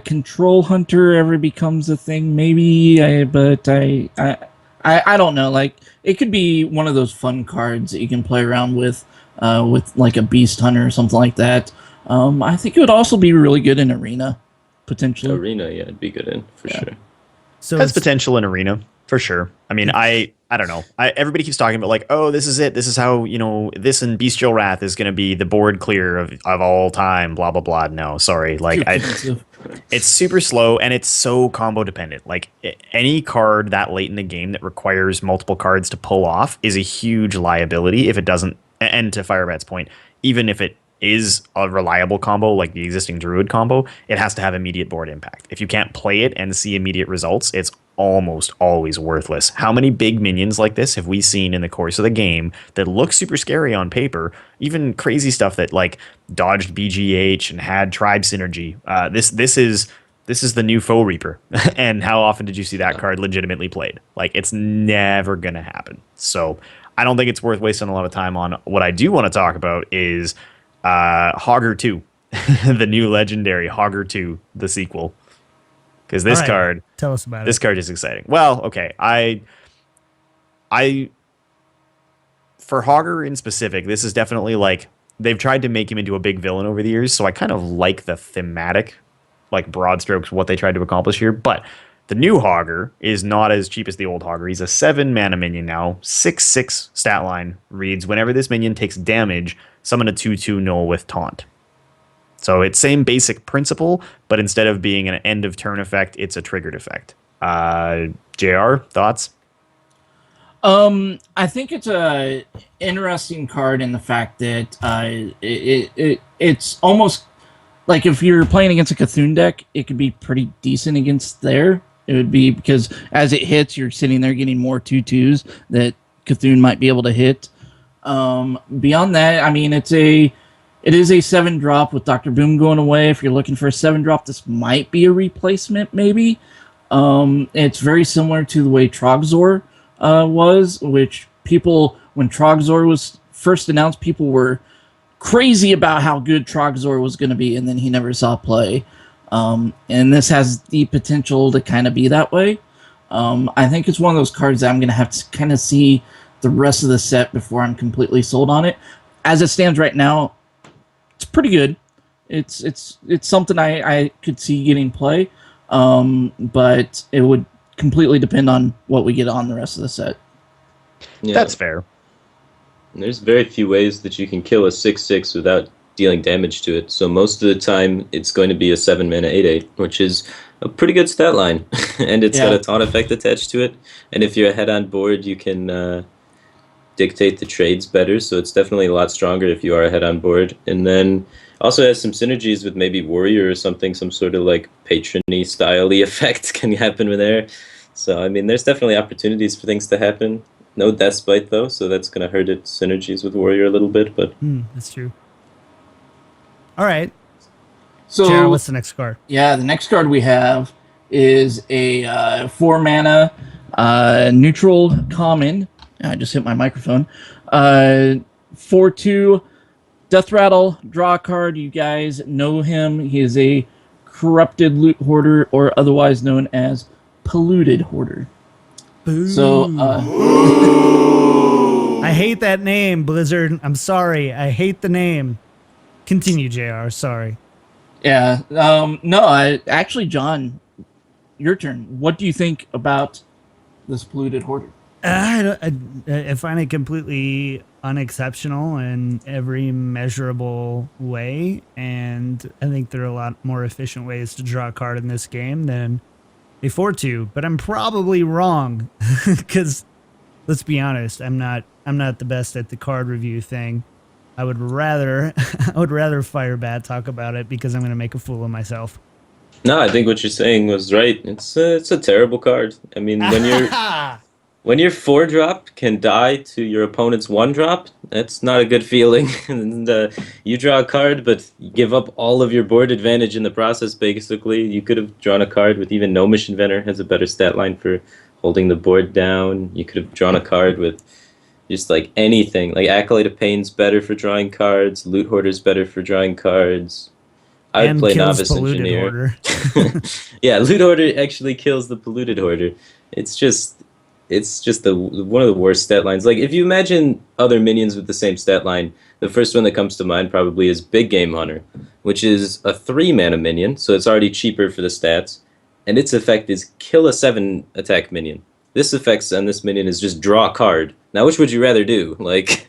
S5: Control Hunter ever becomes a thing, maybe. But I don't know. Like, it could be one of those fun cards that you can play around with like a Beast Hunter or something like that. I think it would also be really good in Arena, potentially.
S4: Arena, yeah, it'd be good in for sure.
S3: So has potential in Arena for sure. I mean, I don't know. Everybody keeps talking about like, oh, this is it. This is how, this and Bestial Wrath is going to be the board clear of all time. Blah blah blah. No, sorry. Like, it's super slow and it's so combo dependent. Like, any card that late in the game that requires multiple cards to pull off is a huge liability if it doesn't. And to Firebat's point, even if it is a reliable combo like the existing Druid combo, it has to have immediate board impact. If you can't play it and see immediate results, it's almost always worthless. How many big minions like this have we seen in the course of the game that look super scary on paper? Even crazy stuff that like dodged BGH and had tribe synergy. This is the new Foe Reaper. And how often did you see that card legitimately played? Like, it's never gonna happen. So I don't think it's worth wasting a lot of time on. What I do want to talk about is Hogger 2, the new legendary Hogger 2, the sequel. Because this card,
S1: tell us about
S3: this card is exciting. Well, okay, I for Hogger in specific, this is definitely like they've tried to make him into a big villain over the years, so I kind of like the thematic, like broad strokes, what they tried to accomplish here. But the new Hogger is not as cheap as the old Hogger. He's a 7 mana minion now, 6/6 stat line, reads whenever this minion takes damage, summon a 2/2 null with taunt. So it's same basic principle, but instead of being an end of turn effect, it's a triggered effect. JR, thoughts?
S5: I think it's a interesting card in the fact that it's almost like if you're playing against a Cthulhu deck, it could be pretty decent against there. It would be because as it hits, you're sitting there getting more 2/2s that Cthulhu might be able to hit. Beyond that, I mean, it is a 7-drop with Dr. Boom going away. If you're looking for a 7-drop, this might be a replacement, maybe. It's very similar to the way Trogzor was, which people, when Trogzor was first announced, people were crazy about how good Trogzor was going to be, and then he never saw play. And this has the potential to kind of be that way. I think it's one of those cards that I'm going to have to kind of see the rest of the set before I'm completely sold on it. As it stands right now, it's pretty good. It's something I could see getting play, but it would completely depend on what we get on the rest of the set.
S4: Yeah.
S3: That's fair.
S4: There's very few ways that you can kill a 6/6 without dealing damage to it. So most of the time, it's going to be a 7 mana 8/8, which is a pretty good stat line, and it's got a taunt effect attached to it. And if you're ahead on board, you can dictate the trades better, so it's definitely a lot stronger if you are ahead on board. And then also has some synergies with maybe Warrior or something, some sort of like patron-y style-y effect can happen with there. So I mean, there's definitely opportunities for things to happen. No Deathbite though, so that's going to hurt its synergies with Warrior a little bit, but
S1: that's true. All right.
S5: So
S1: Jared, what's the next card?
S5: Yeah, the next card we have is a 4 mana neutral common. I just hit my microphone. 4/2 Death Rattle, draw a card. You guys know him. He is a corrupted loot hoarder, or otherwise known as polluted hoarder.
S1: Boo.
S5: So,
S1: I hate that name, Blizzard. I'm sorry. I hate the name. Continue, JR. Sorry.
S5: Yeah. Actually, John, your turn. What do you think about this polluted hoarder?
S1: I find it completely unexceptional in every measurable way, and I think there are a lot more efficient ways to draw a card in this game than a 4/2. But I'm probably wrong, because let's be honest, I'm not the best at the card review thing. I would rather Firebat talk about it because I'm going to make a fool of myself.
S4: no, I think what you're saying was right. It's a terrible card. I mean, when your 4-drop can die to your opponent's 1-drop, that's not a good feeling. And you draw a card, but you give up all of your board advantage in the process, basically. You could have drawn a card with even Gnomish Inventor, has a better stat line for holding the board down. You could have drawn a card with just like anything. Like Acolyte of Pain's better for drawing cards, Loot Hoarder's better for drawing cards. I would play Novice Engineer. Yeah, Loot Hoarder actually kills the polluted hoarder. It's just one of the worst stat lines. Like, if you imagine other minions with the same stat line, the first one that comes to mind probably is Big Game Hunter, which is a 3-mana minion, so it's already cheaper for the stats, and its effect is kill a 7-attack minion. This effect on this minion is just draw a card. Now, which would you rather do? Like,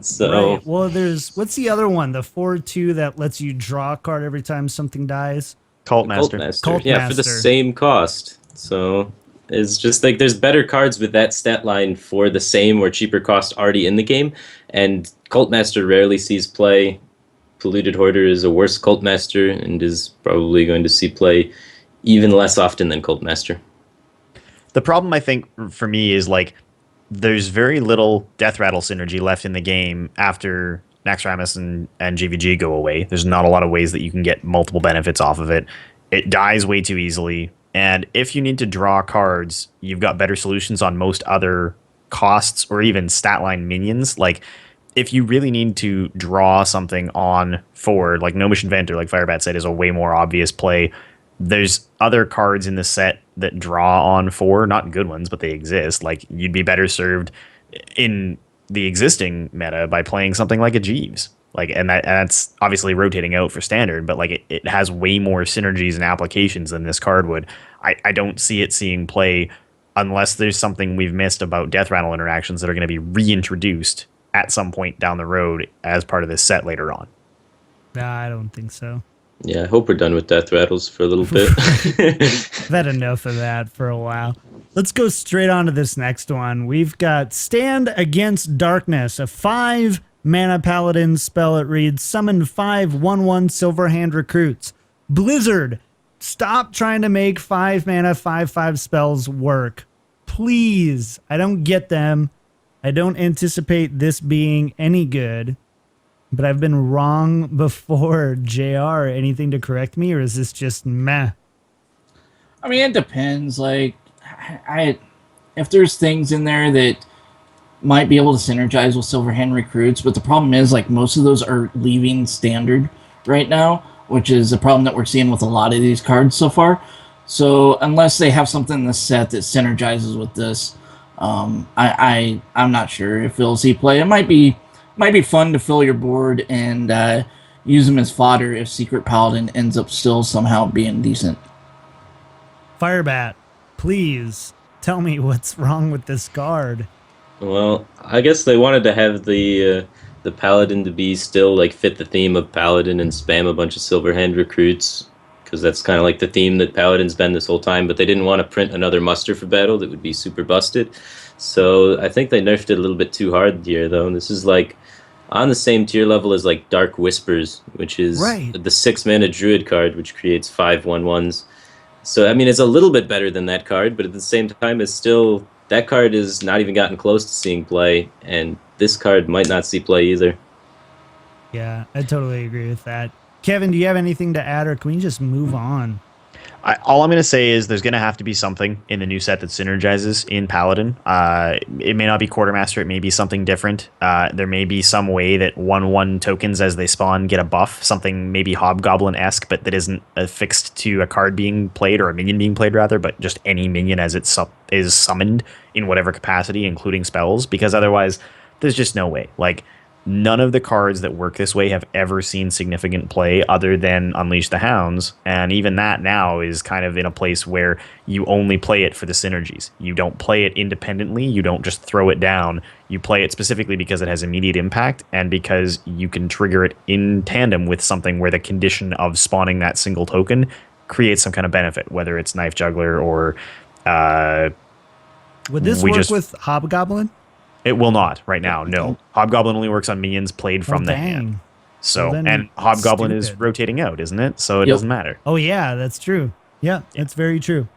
S4: so...
S1: Right. Well, what's the other one? The 4/2 that lets you draw a card every time something dies?
S3: Cult Master.
S4: Yeah, for the same cost. So... It's just like there's better cards with that stat line for the same or cheaper cost already in the game, and Cult Master rarely sees play Polluted Hoarder is a worse Cult Master and is probably going to see play even less often than Cult Master.
S3: The problem, I think, for me is like there's very little Death Rattle synergy left in the game after Naxxramas and GVG go away. There's not a lot of ways that you can get multiple benefits off of it. It dies way too easily. And if you need to draw cards, you've got better solutions on most other costs or even stat line minions. Like, if you really need to draw something on forward, like Gnomish Inventor, like Firebat said, is a way more obvious play. There's other cards in the set that draw on 4, not good ones, but they exist. Like, you'd be better served in the existing meta by playing something like a Jeeves. Like, and that's obviously rotating out for standard, but like it has way more synergies and applications than this card would. I don't see it seeing play unless there's something we've missed about Death Rattle interactions that are going to be reintroduced at some point down the road as part of this set later on.
S1: Nah, I don't think so.
S4: Yeah, I hope we're done with Death Rattles for a little bit.
S1: I've had enough of that for a while. Let's go straight on to this next one. We've got Stand Against Darkness, a 5-mana paladin spell. It reads, summon 5 1/1 Silverhand recruits. Blizzard, stop trying to make 5-mana 5/5 spells work. Please. I don't get them. I don't anticipate this being any good. But I've been wrong before. JR, anything to correct me, or is this just meh?
S5: I mean, it depends. Like, if there's things in there that might be able to synergize with Silverhand recruits, but the problem is, like, most of those are leaving standard right now, which is a problem that we're seeing with a lot of these cards so far. So unless they have something in the set that synergizes with this, I'm not sure if we'll see play. It might be fun to fill your board and use them as fodder if Secret Paladin ends up still somehow being decent.
S1: Firebat, please tell me what's wrong with this card.
S4: Well, I guess they wanted to have the Paladin to be still like fit the theme of Paladin and spam a bunch of Silverhand recruits, because that's kind of like the theme that Paladin's been this whole time, but they didn't want to print another muster for battle that would be super busted. So I think they nerfed it a little bit too hard here, though. And this is like on the same tier level as like Dark Whispers, which is the 6-mana Druid card, which creates 5 1/1s. So, I mean, it's a little bit better than that card, but at the same time, it's still... That card is not even gotten close to seeing play, and this card might not see play either.
S1: Yeah, I totally agree with that. Kevin, do you have anything to add, or can we just move on?
S3: All I'm going to say is there's going to have to be something in the new set that synergizes in Paladin. It may not be Quartermaster. It may be something different. There may be some way that 1/1 tokens as they spawn get a buff, something maybe Hobgoblin-esque, but that isn't affixed to a card being played, or a minion being played, rather, but just any minion as it is summoned in whatever capacity, including spells, because otherwise there's just no way. Like, none of the cards that work this way have ever seen significant play other than Unleash the Hounds, and even that now is kind of in a place where you only play it for the synergies. You don't play it independently, you don't just throw it down, you play it specifically because it has immediate impact and because you can trigger it in tandem with something where the condition of spawning that single token creates some kind of benefit, whether it's Knife Juggler or...
S1: Would this work with Hobgoblin?
S3: It will not right now, no. Hobgoblin only works on minions played from the hand. So,
S1: well,
S3: and Hobgoblin is rotating out, isn't it? So it doesn't matter.
S1: Oh, yeah, that's true. Yeah, that's very true.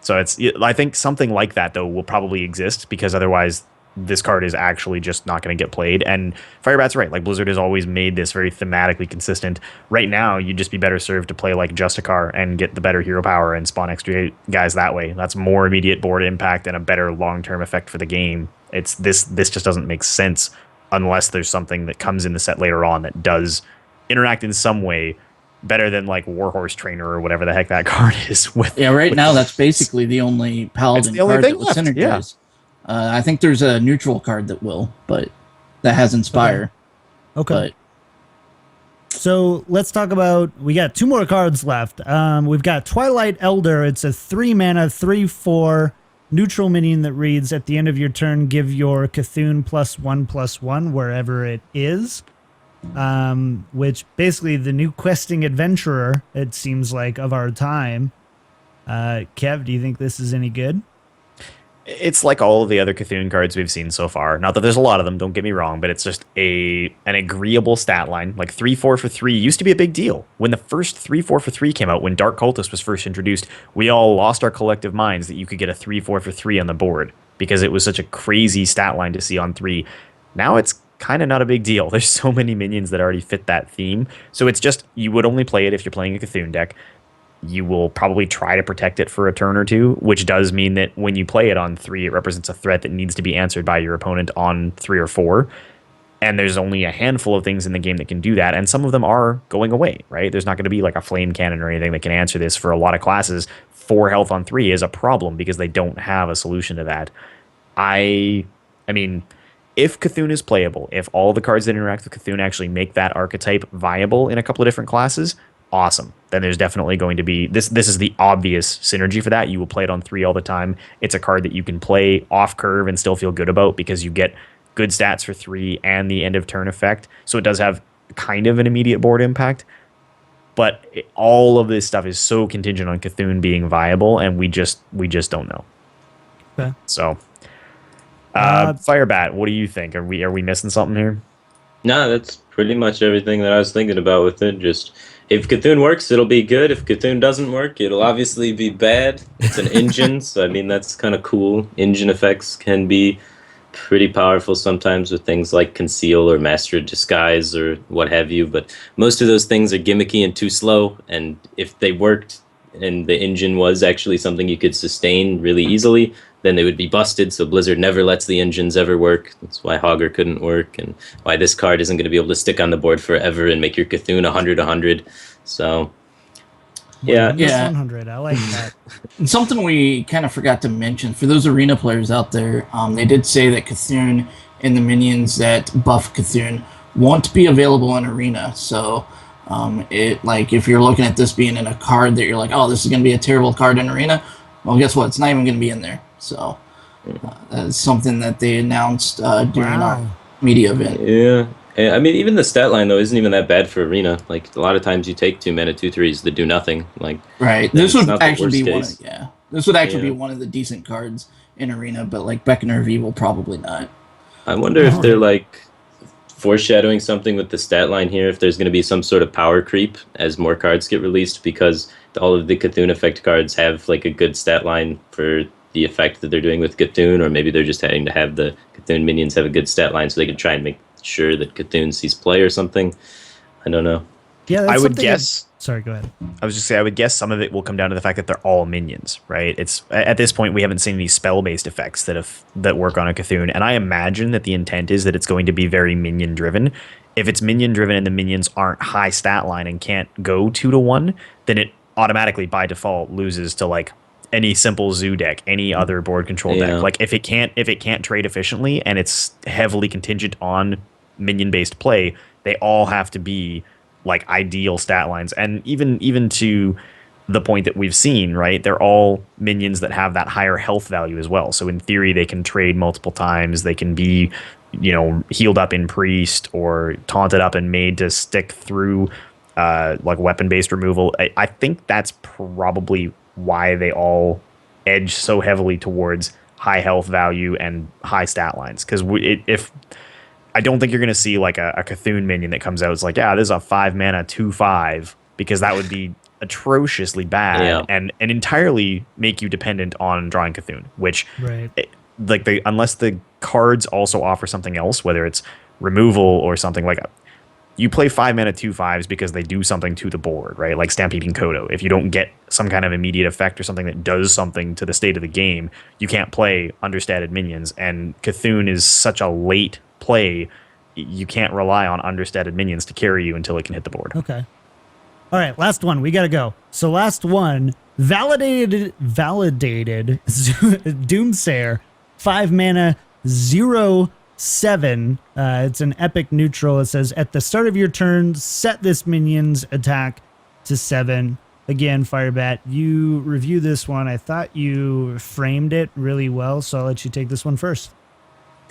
S3: So I think something like that, though, will probably exist, because otherwise this card is actually just not going to get played. And Firebat's right. Like, Blizzard has always made this very thematically consistent. Right now, you'd just be better served to play like Justicar and get the better hero power and spawn extra guys that way. That's more immediate board impact and a better long-term effect for the game. This just doesn't make sense unless there's something that comes in the set later on that does interact in some way better than like Warhorse Trainer or whatever the heck that card is.
S5: Right now that's basically the only Paladin card that will synergize. I think there's a neutral card that will, but that has Inspire.
S1: Okay. So let's talk about, we got 2 more cards left. We've got Twilight Elder. It's a 3-mana 3/4 neutral minion that reads, at the end of your turn, give your Cthulhu +1/+1 wherever it is. Which basically the new questing adventurer, it seems like, of our time. Kev, do you think this is any good?
S3: It's like all of the other Cthulhu cards we've seen so far. Not that there's a lot of them, don't get me wrong, but it's just an agreeable stat line. Like 3/4 for 3 used to be a big deal. When the first 3/4 for 3 came out, when Dark Cultist was first introduced, we all lost our collective minds that you could get a 3/4 for 3 on the board because it was such a crazy stat line to see on 3. Now it's kind of not a big deal. There's so many minions that already fit that theme. So it's just, you would only play it if you're playing a Cthulhu deck. You will probably try to protect it for a turn or two, which does mean that when you play it on 3, it represents a threat that needs to be answered by your opponent on 3 or 4. And there's only a handful of things in the game that can do that, and some of them are going away, right? There's not going to be like a flame cannon or anything that can answer this for a lot of classes. 4 health on 3 is a problem because they don't have a solution to that. I mean, if Cthulhu is playable, if all the cards that interact with Cthulhu actually make that archetype viable in a couple of different classes, awesome. Then there's definitely going to be this is the obvious synergy for that. You will play it on 3 all the time. It's a card that you can play off curve and still feel good about because you get good stats for 3 and the end of turn effect. So it does have kind of an immediate board impact. But all of this stuff is so contingent on Cthulhu being viable, and we just don't know.
S1: Okay.
S3: So Firebat, what do you think? Are we missing something here?
S4: No, that's pretty much everything that I was thinking about with it. Just, if Cthulhu works, it'll be good. If Cthulhu doesn't work, it'll obviously be bad. It's an engine, so I mean, that's kind of cool. Engine effects can be pretty powerful sometimes with things like Conceal or Master of Disguise or what have you, but most of those things are gimmicky and too slow, and if they worked and the engine was actually something you could sustain really easily, then they would be busted. So Blizzard never lets the engines ever work. That's why Hogger couldn't work, and why this card isn't going to be able to stick on the board forever and make your Cthulhu 100/100. So yeah.
S1: 100. I like that.
S5: And something we kind of forgot to mention for those arena players out there, they did say that Cthulhu and the minions that buff Cthulhu won't be available in arena. So if you're looking at this being in a card that you're like, oh, this is going to be a terrible card in arena, well, guess what? It's not even going to be in there. So that's something that they announced during our media event.
S4: Yeah. I mean, even the stat line, though, isn't even that bad for arena. Like, a lot of times you take 2 mana, 2/3s that do nothing. Like,
S5: right. This would actually be
S4: case.
S5: This would actually be one of the decent cards in arena, but like Beckoner of Evil, probably not.
S4: I wonder if they're like foreshadowing something with the stat line here, if there's going to be some sort of power creep as more cards get released, because all of the Cthulhu effect cards have like a good stat line for the effect that they're doing with Cthulhu, or maybe they're just having to have the Cthulhu minions have a good stat line so they can try and make sure that Cthulhu sees play or something. I don't know.
S1: Yeah,
S3: I would guess.
S1: Sorry, go ahead.
S3: I was just saying, I would guess some of it will come down to the fact that they're all minions, right? It's at this point we haven't seen any spell-based effects that work on a Cthulhu, and I imagine that the intent is that it's going to be very minion-driven. If it's minion-driven and the minions aren't high stat line and can't go 2-1, then it automatically by default loses to like any simple zoo deck, any other board control deck. Like if it can't trade efficiently and it's heavily contingent on minion-based play, they all have to be like ideal stat lines. And even to the point that we've seen, right, they're all minions that have that higher health value as well. So in theory, they can trade multiple times. They can be, healed up in Priest or taunted up and made to stick through like weapon-based removal. I think that's probably why they all edge so heavily towards high health value and high stat lines. Because if I don't think you're going to see like a Cthulhu minion that comes out. It's like, yeah, this is a 5 mana 2/5, because that would be atrociously bad and entirely make you dependent on drawing Cthulhu, which unless the cards also offer something else, whether it's removal or something like you play 5 mana 2/5s because they do something to the board, right? Like Stampeding Kodo. If you don't get some kind of immediate effect or something that does something to the state of the game, you can't play understated minions. And Cthulhu is such a late play, you can't rely on understated minions to carry you until it can hit the board.
S1: Okay. All right, last one. We got to go. So last one, validated Doomsayer, 5 mana 0/7. It's an epic neutral. It says at the start of your turn, set this minion's attack to 7. Again, Firebat, you review this one. I thought you framed it really well, so I'll let you take this one first.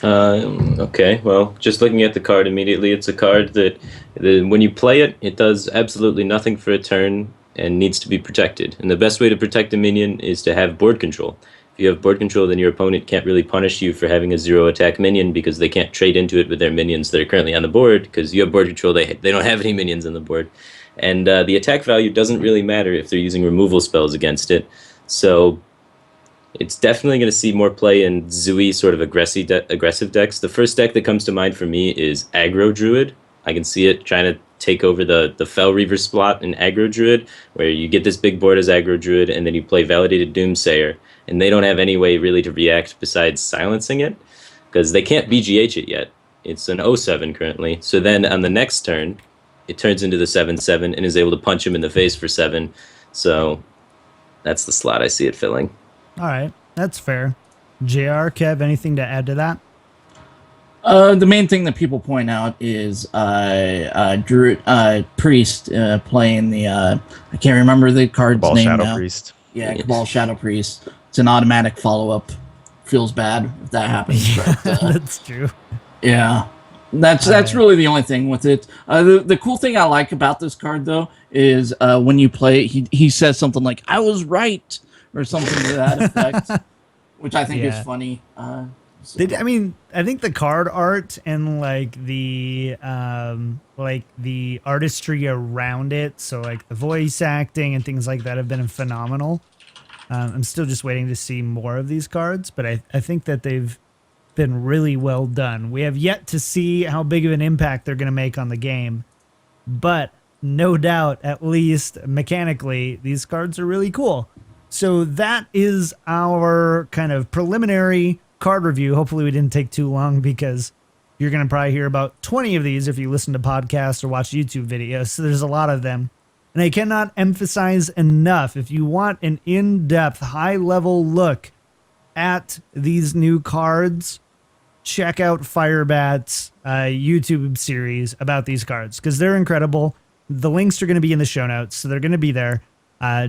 S4: Okay, well, just looking at the card immediately, it's a card that when you play it, it does absolutely nothing for a turn and needs to be protected. And the best way to protect a minion is to have board control. If you have board control, then your opponent can't really punish you for having a 0 attack minion because they can't trade into it with their minions that are currently on the board, because you have board control, they don't have any minions on the board. And the attack value doesn't really matter if they're using removal spells against it. So it's definitely going to see more play in Zooey sort of aggressive decks. The first deck that comes to mind for me is Aggro Druid. I can see it trying to take over the Fel Reaver slot in Aggro Druid, where you get this big board as Aggro Druid, and then you play Validated Doomsayer, and they don't have any way really to react besides silencing it, because they can't BGH it yet. It's an 0/7 currently. So then on the next turn, it turns into the 7/7 and is able to punch him in the face for 7. So that's the slot I see it filling.
S1: All right, that's fair. JR, Kev, anything to add to that?
S5: The main thing that people point out is Druid Priest playing the I can't remember the card's
S3: Cabal
S5: name
S3: Shadow
S5: now.
S3: Priest.
S5: Yeah, Cabal Shadow Priest. It's an automatic follow-up. Feels bad if that happens. But,
S1: That's true.
S5: Yeah, that's really the only thing with it. The cool thing I like about this card though is when you play, he says something like "I was right" or something to that effect, which I think is funny. So.
S1: I think the card art and like the artistry around it, so like the voice acting and things like that have been phenomenal. I'm still just waiting to see more of these cards, but I think that they've been really well done. We have yet to see how big of an impact they're going to make on the game, but no doubt, at least mechanically, these cards are really cool. So that is our kind of preliminary card review. Hopefully we didn't take too long, because you're going to probably hear about 20 of these if you listen to podcasts or watch YouTube videos. So there's a lot of them. And I cannot emphasize enough, if you want an in-depth, high-level look at these new cards, check out Firebat's YouTube series about these cards, because they're incredible. The links are going to be in the show notes, so they're going to be there.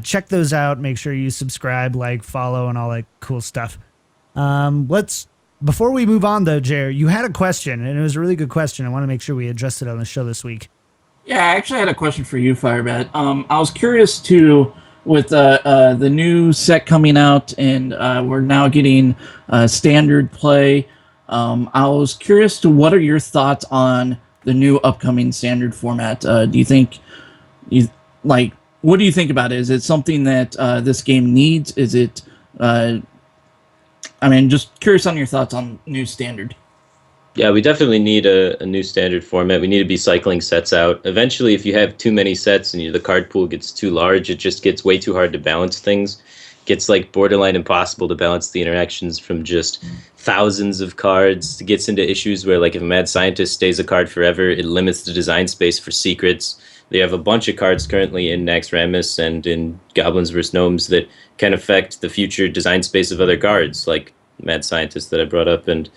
S1: Check those out. Make sure you subscribe, like, follow, and all that cool stuff. Before we move on though, Jer, you had a question, and it was a really good question. I want to make sure we addressed it on the show this week.
S5: Yeah, I actually had a question for you, Firebat. I was curious too, with the new set coming out, and we're now getting standard play. I was curious to what are your thoughts on the new upcoming standard format? Do you think what do you think about it? Is it something that this game needs? Is it just curious on your thoughts on new standard.
S4: Yeah, we definitely need a new standard format. We need to be cycling sets out. Eventually, if you have too many sets and the card pool gets too large, it just gets way too hard to balance things. It gets like borderline impossible to balance the interactions from just thousands of cards. It gets into issues where, like, if a mad scientist stays a card forever, it limits the design space for secrets. They have a bunch of cards currently in Naxxramas and in Goblins vs. Gnomes that can affect the future design space of other cards, like Mad Scientist that I brought up, and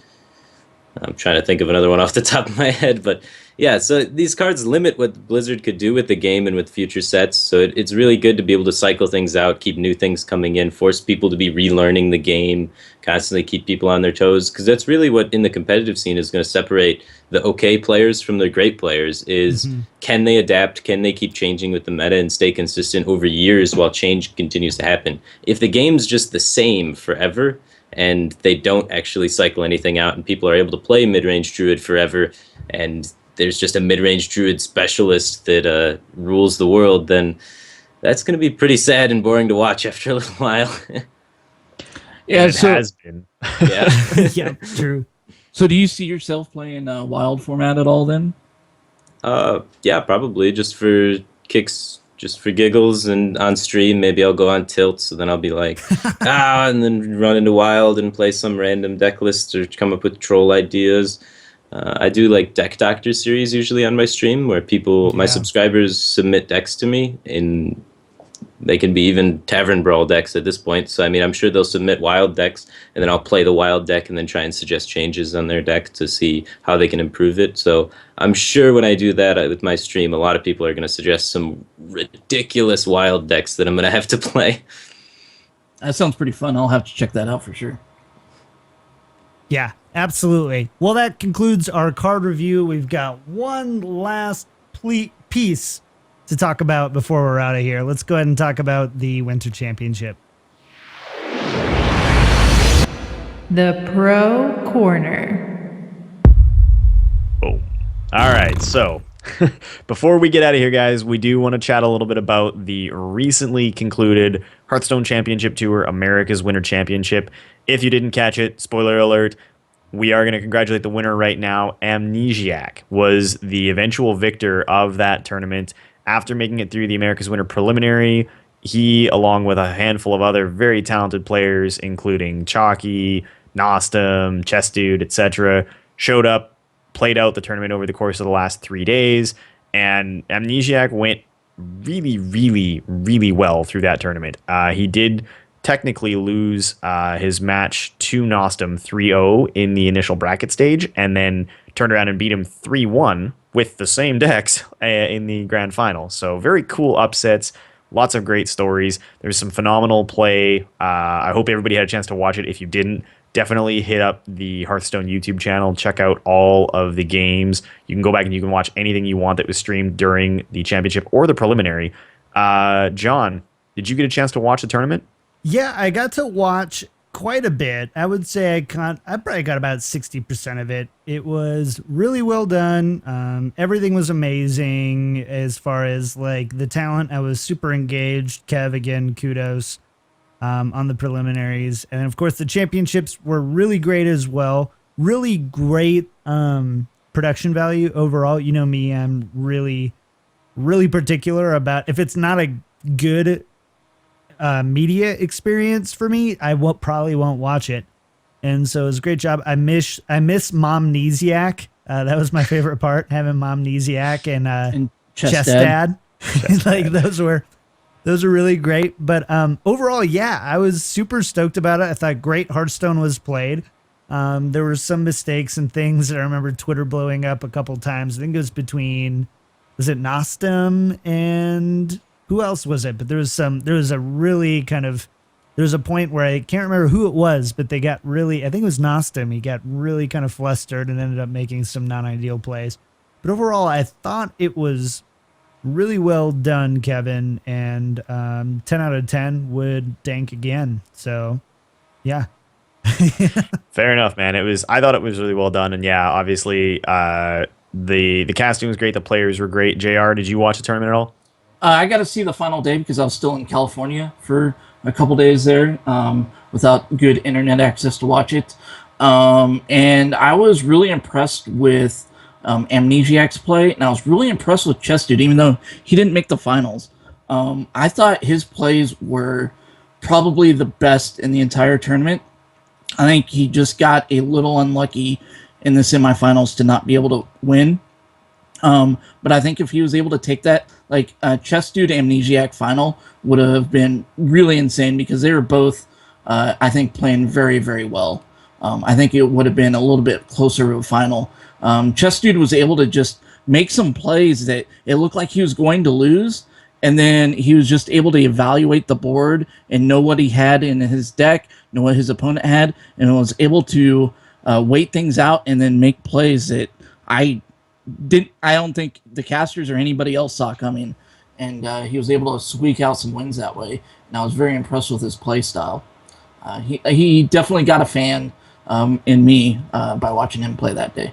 S4: I'm trying to think of another one off the top of my head, but yeah, so these cards limit what Blizzard could do with the game and with future sets, so it's really good to be able to cycle things out, keep new things coming in, force people to be relearning the game, constantly keep people on their toes, because that's really what in the competitive scene is going to separate the okay players from the great players, is can they adapt, can they keep changing with the meta and stay consistent over years while change continues to happen. If the game's just the same forever, and they don't actually cycle anything out, and people are able to play mid-range Druid forever, and there's just a mid-range Druid specialist that rules the world, then that's going to be pretty sad and boring to watch after a little while.
S5: Yeah,
S3: it has been.
S4: Yeah.
S1: Yeah, true.
S5: So do you see yourself playing a wild format at all then?
S4: Yeah, probably, just for kicks. Just for giggles, and on stream, maybe I'll go on tilt, so then I'll be like, and then run into wild and play some random deck list or come up with troll ideas. I do like Deck Doctor series usually on my stream, where my subscribers submit decks to me, and they can be even Tavern Brawl decks at this point. So, I'm sure they'll submit wild decks, and then I'll play the wild deck and then try and suggest changes on their deck to see how they can improve it. So I'm sure when I do that with my stream, a lot of people are going to suggest some ridiculous wild decks that I'm going to have to play.
S5: That sounds pretty fun. I'll have to check that out for sure.
S1: Yeah, absolutely. Well, that concludes our card review. We've got one last piece to talk about before we're out of here. Let's go ahead and talk about the Winter Championship.
S6: The Pro Corner.
S3: Boom. All right, so before we get out of here, guys, we do want to chat a little bit about the recently concluded Hearthstone Championship Tour, America's Winter Championship. If you didn't catch it, spoiler alert, we are going to congratulate the winner right now. Amnesiac was the eventual victor of that tournament after making it through the America's Winter Preliminary. He, along with a handful of other very talented players, including Chalky, Nostum, Chess Dude, etc., showed up, played out the tournament over the course of the last 3 days, and Amnesiac went really, really, really well through that tournament. He did technically lose his match to Nostum 3-0 in the initial bracket stage, and then turned around and beat him 3-1 with the same decks in the grand final. So very cool upsets. Lots of great stories. There's some phenomenal play. I hope everybody had a chance to watch it. If you didn't, definitely hit up the Hearthstone YouTube channel. Check out all of the games. You can go back and you can watch anything you want that was streamed during the championship or the preliminary. John, did you get a chance to watch the tournament?
S1: Yeah, I got to watch quite a bit. I would say I probably got about 60% of it. It was really well done. Everything was amazing as far as like the talent. I was super engaged. Kev, again, kudos. On the preliminaries, and of course the championships were really great as well. Really great production value overall. You know me, I'm really particular about if it's not a good media experience for me, I probably won't watch it. And so it was a great job. I miss Momnesiac. That was my favorite part, having Momnesiac and Chess Dad. Like those are really great. But overall, yeah, I was super stoked about it. I thought great Hearthstone was played. There were some mistakes and things that I remember Twitter blowing up a couple times. I think it was was it Nostum and who else was it? But there was a point where I can't remember who it was, but they got really, I think it was Nostum. He got really kind of flustered and ended up making some non-ideal plays. But overall, I thought it was really well done, Kevin, and 10 out of 10 would dank again. So, yeah.
S3: Fair enough, man. I thought it was really well done, and yeah, obviously, the casting was great. The players were great. JR, did you watch the tournament at all?
S5: I got to see the final day because I was still in California for a couple days there without good internet access to watch it, and I was really impressed with Amnesiac's play, and I was really impressed with Chess Dude, even though he didn't make the finals. I thought his plays were probably the best in the entire tournament. I think he just got a little unlucky in the semifinals to not be able to win. But I think if he was able to take that, like Chess Dude Amnesiac final would have been really insane because they were both, I think, playing very, very well. I think it would have been a little bit closer to a final. Chess Dude was able to just make some plays that it looked like he was going to lose, and then he was just able to evaluate the board and know what he had in his deck, know what his opponent had, and was able to wait things out and then make plays that I don't think the casters or anybody else saw coming, and he was able to squeak out some wins that way, and I was very impressed with his play style. He definitely got a fan in me by watching him play that day.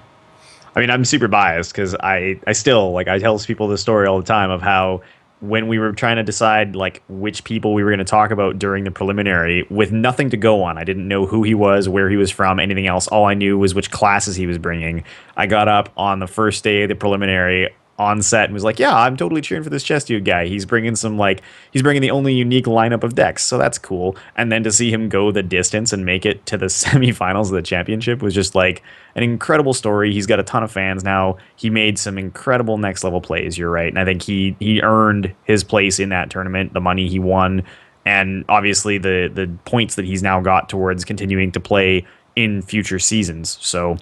S3: I mean, I'm super biased because I still, like, I tell people this story all the time of how when we were trying to decide, like, which people we were going to talk about during the preliminary with nothing to go on. I didn't know who he was, where he was from, anything else. All I knew was which classes he was bringing. I got up on the first day of the preliminary on set and was like, yeah, I'm totally cheering for this Chess Dude guy. He's bringing the only unique lineup of decks, so that's cool. And then to see him go the distance and make it to the semifinals of the championship was just like an incredible story. He's got a ton of fans now. He made some incredible next level plays, you're right. And I think he earned his place in that tournament, the money he won, and obviously the points that he's now got towards continuing to play in future seasons. So,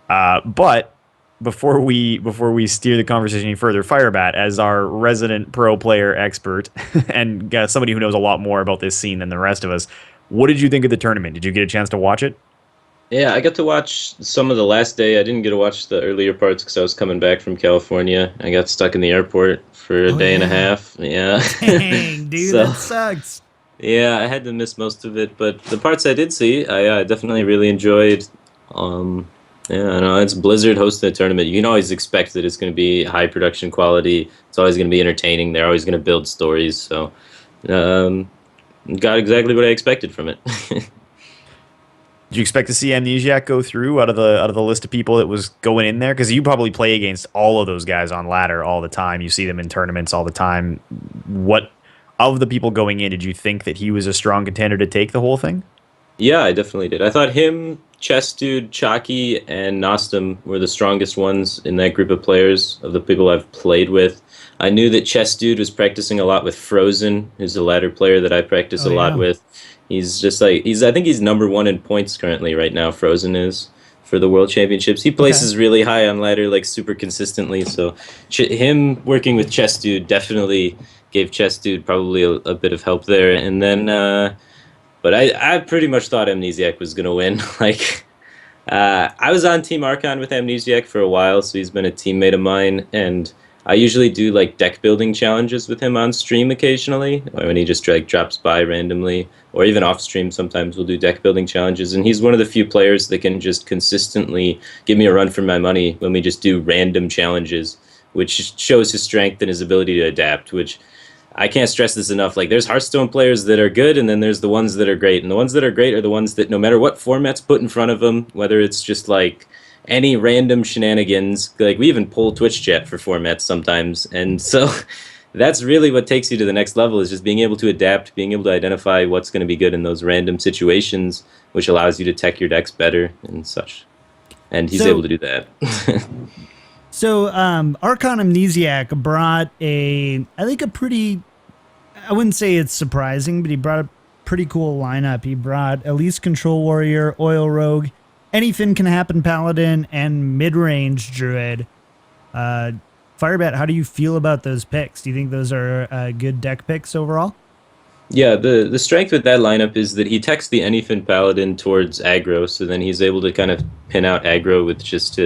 S3: but before we steer the conversation any further, Firebat, as our resident pro player expert and somebody who knows a lot more about this scene than the rest of us, what did you think of the tournament? Did you get a chance to watch it?
S4: Yeah, I got to watch some of the last day. I didn't get to watch the earlier parts because I was coming back from California. I got stuck in the airport for a day and a half. Yeah.
S1: Dang, dude, that sucks.
S4: Yeah, I had to miss most of it, but the parts I did see, I definitely really enjoyed. Yeah, I know it's Blizzard hosting a tournament. You can always expect that it's going to be high production quality. It's always going to be entertaining. They're always going to build stories. So, um, got exactly what I expected from it.
S3: Did you expect to see Amnesiac go through out of the list of people that was going in there? Because you probably play against all of those guys on ladder all the time. You see them in tournaments all the time. What of the people going in did you think that he was a strong contender to take the whole thing?
S4: Yeah, I definitely did. I thought him, Chess Dude, Chalky, and Nostum were the strongest ones in that group of players of the people I've played with. I knew that Chess Dude was practicing a lot with Frozen, who's a ladder player that I practice
S1: Oh
S4: a lot
S1: yeah.
S4: with. He's just like I think he's number one in points currently right now. Frozen is for the World Championships. He
S1: Okay.
S4: places really high on ladder, like super consistently. So him working with Chess Dude definitely gave Chess Dude probably a bit of help there. And then. But I pretty much thought Amnesiac was gonna win. Like, I was on Team Archon with Amnesiac for a while, so he's been a teammate of mine, and I usually do like deck building challenges with him on stream occasionally, or when he just like drops by randomly, or even off stream. Sometimes we'll do deck building challenges, and he's one of the few players that can just consistently give me a run for my money when we just do random challenges, which shows his strength and his ability to adapt, which I can't stress this enough. Like, there's Hearthstone players that are good, and then there's the ones that are great. And the ones that are great are the ones that, no matter what format's put in front of them, whether it's just like any random shenanigans, like we even pull Twitch chat for formats sometimes. And so that's really what takes you to the next level, is just being able to adapt, being able to identify what's going to be good in those random situations, which allows you to tech your decks better and such. And he's able to do that.
S1: So, Archon Amnesiac brought I think a pretty, I wouldn't say it's surprising, but he brought a pretty cool lineup. He brought Elise Control Warrior, Oil Rogue, Anything Can Happen Paladin, and Mid-Range Druid. Firebat, how do you feel about those picks? Do you think those are good deck picks overall?
S4: Yeah, the strength with that lineup is that he techs the Anyfin Paladin towards aggro, so then he's able to kind of pin out aggro with just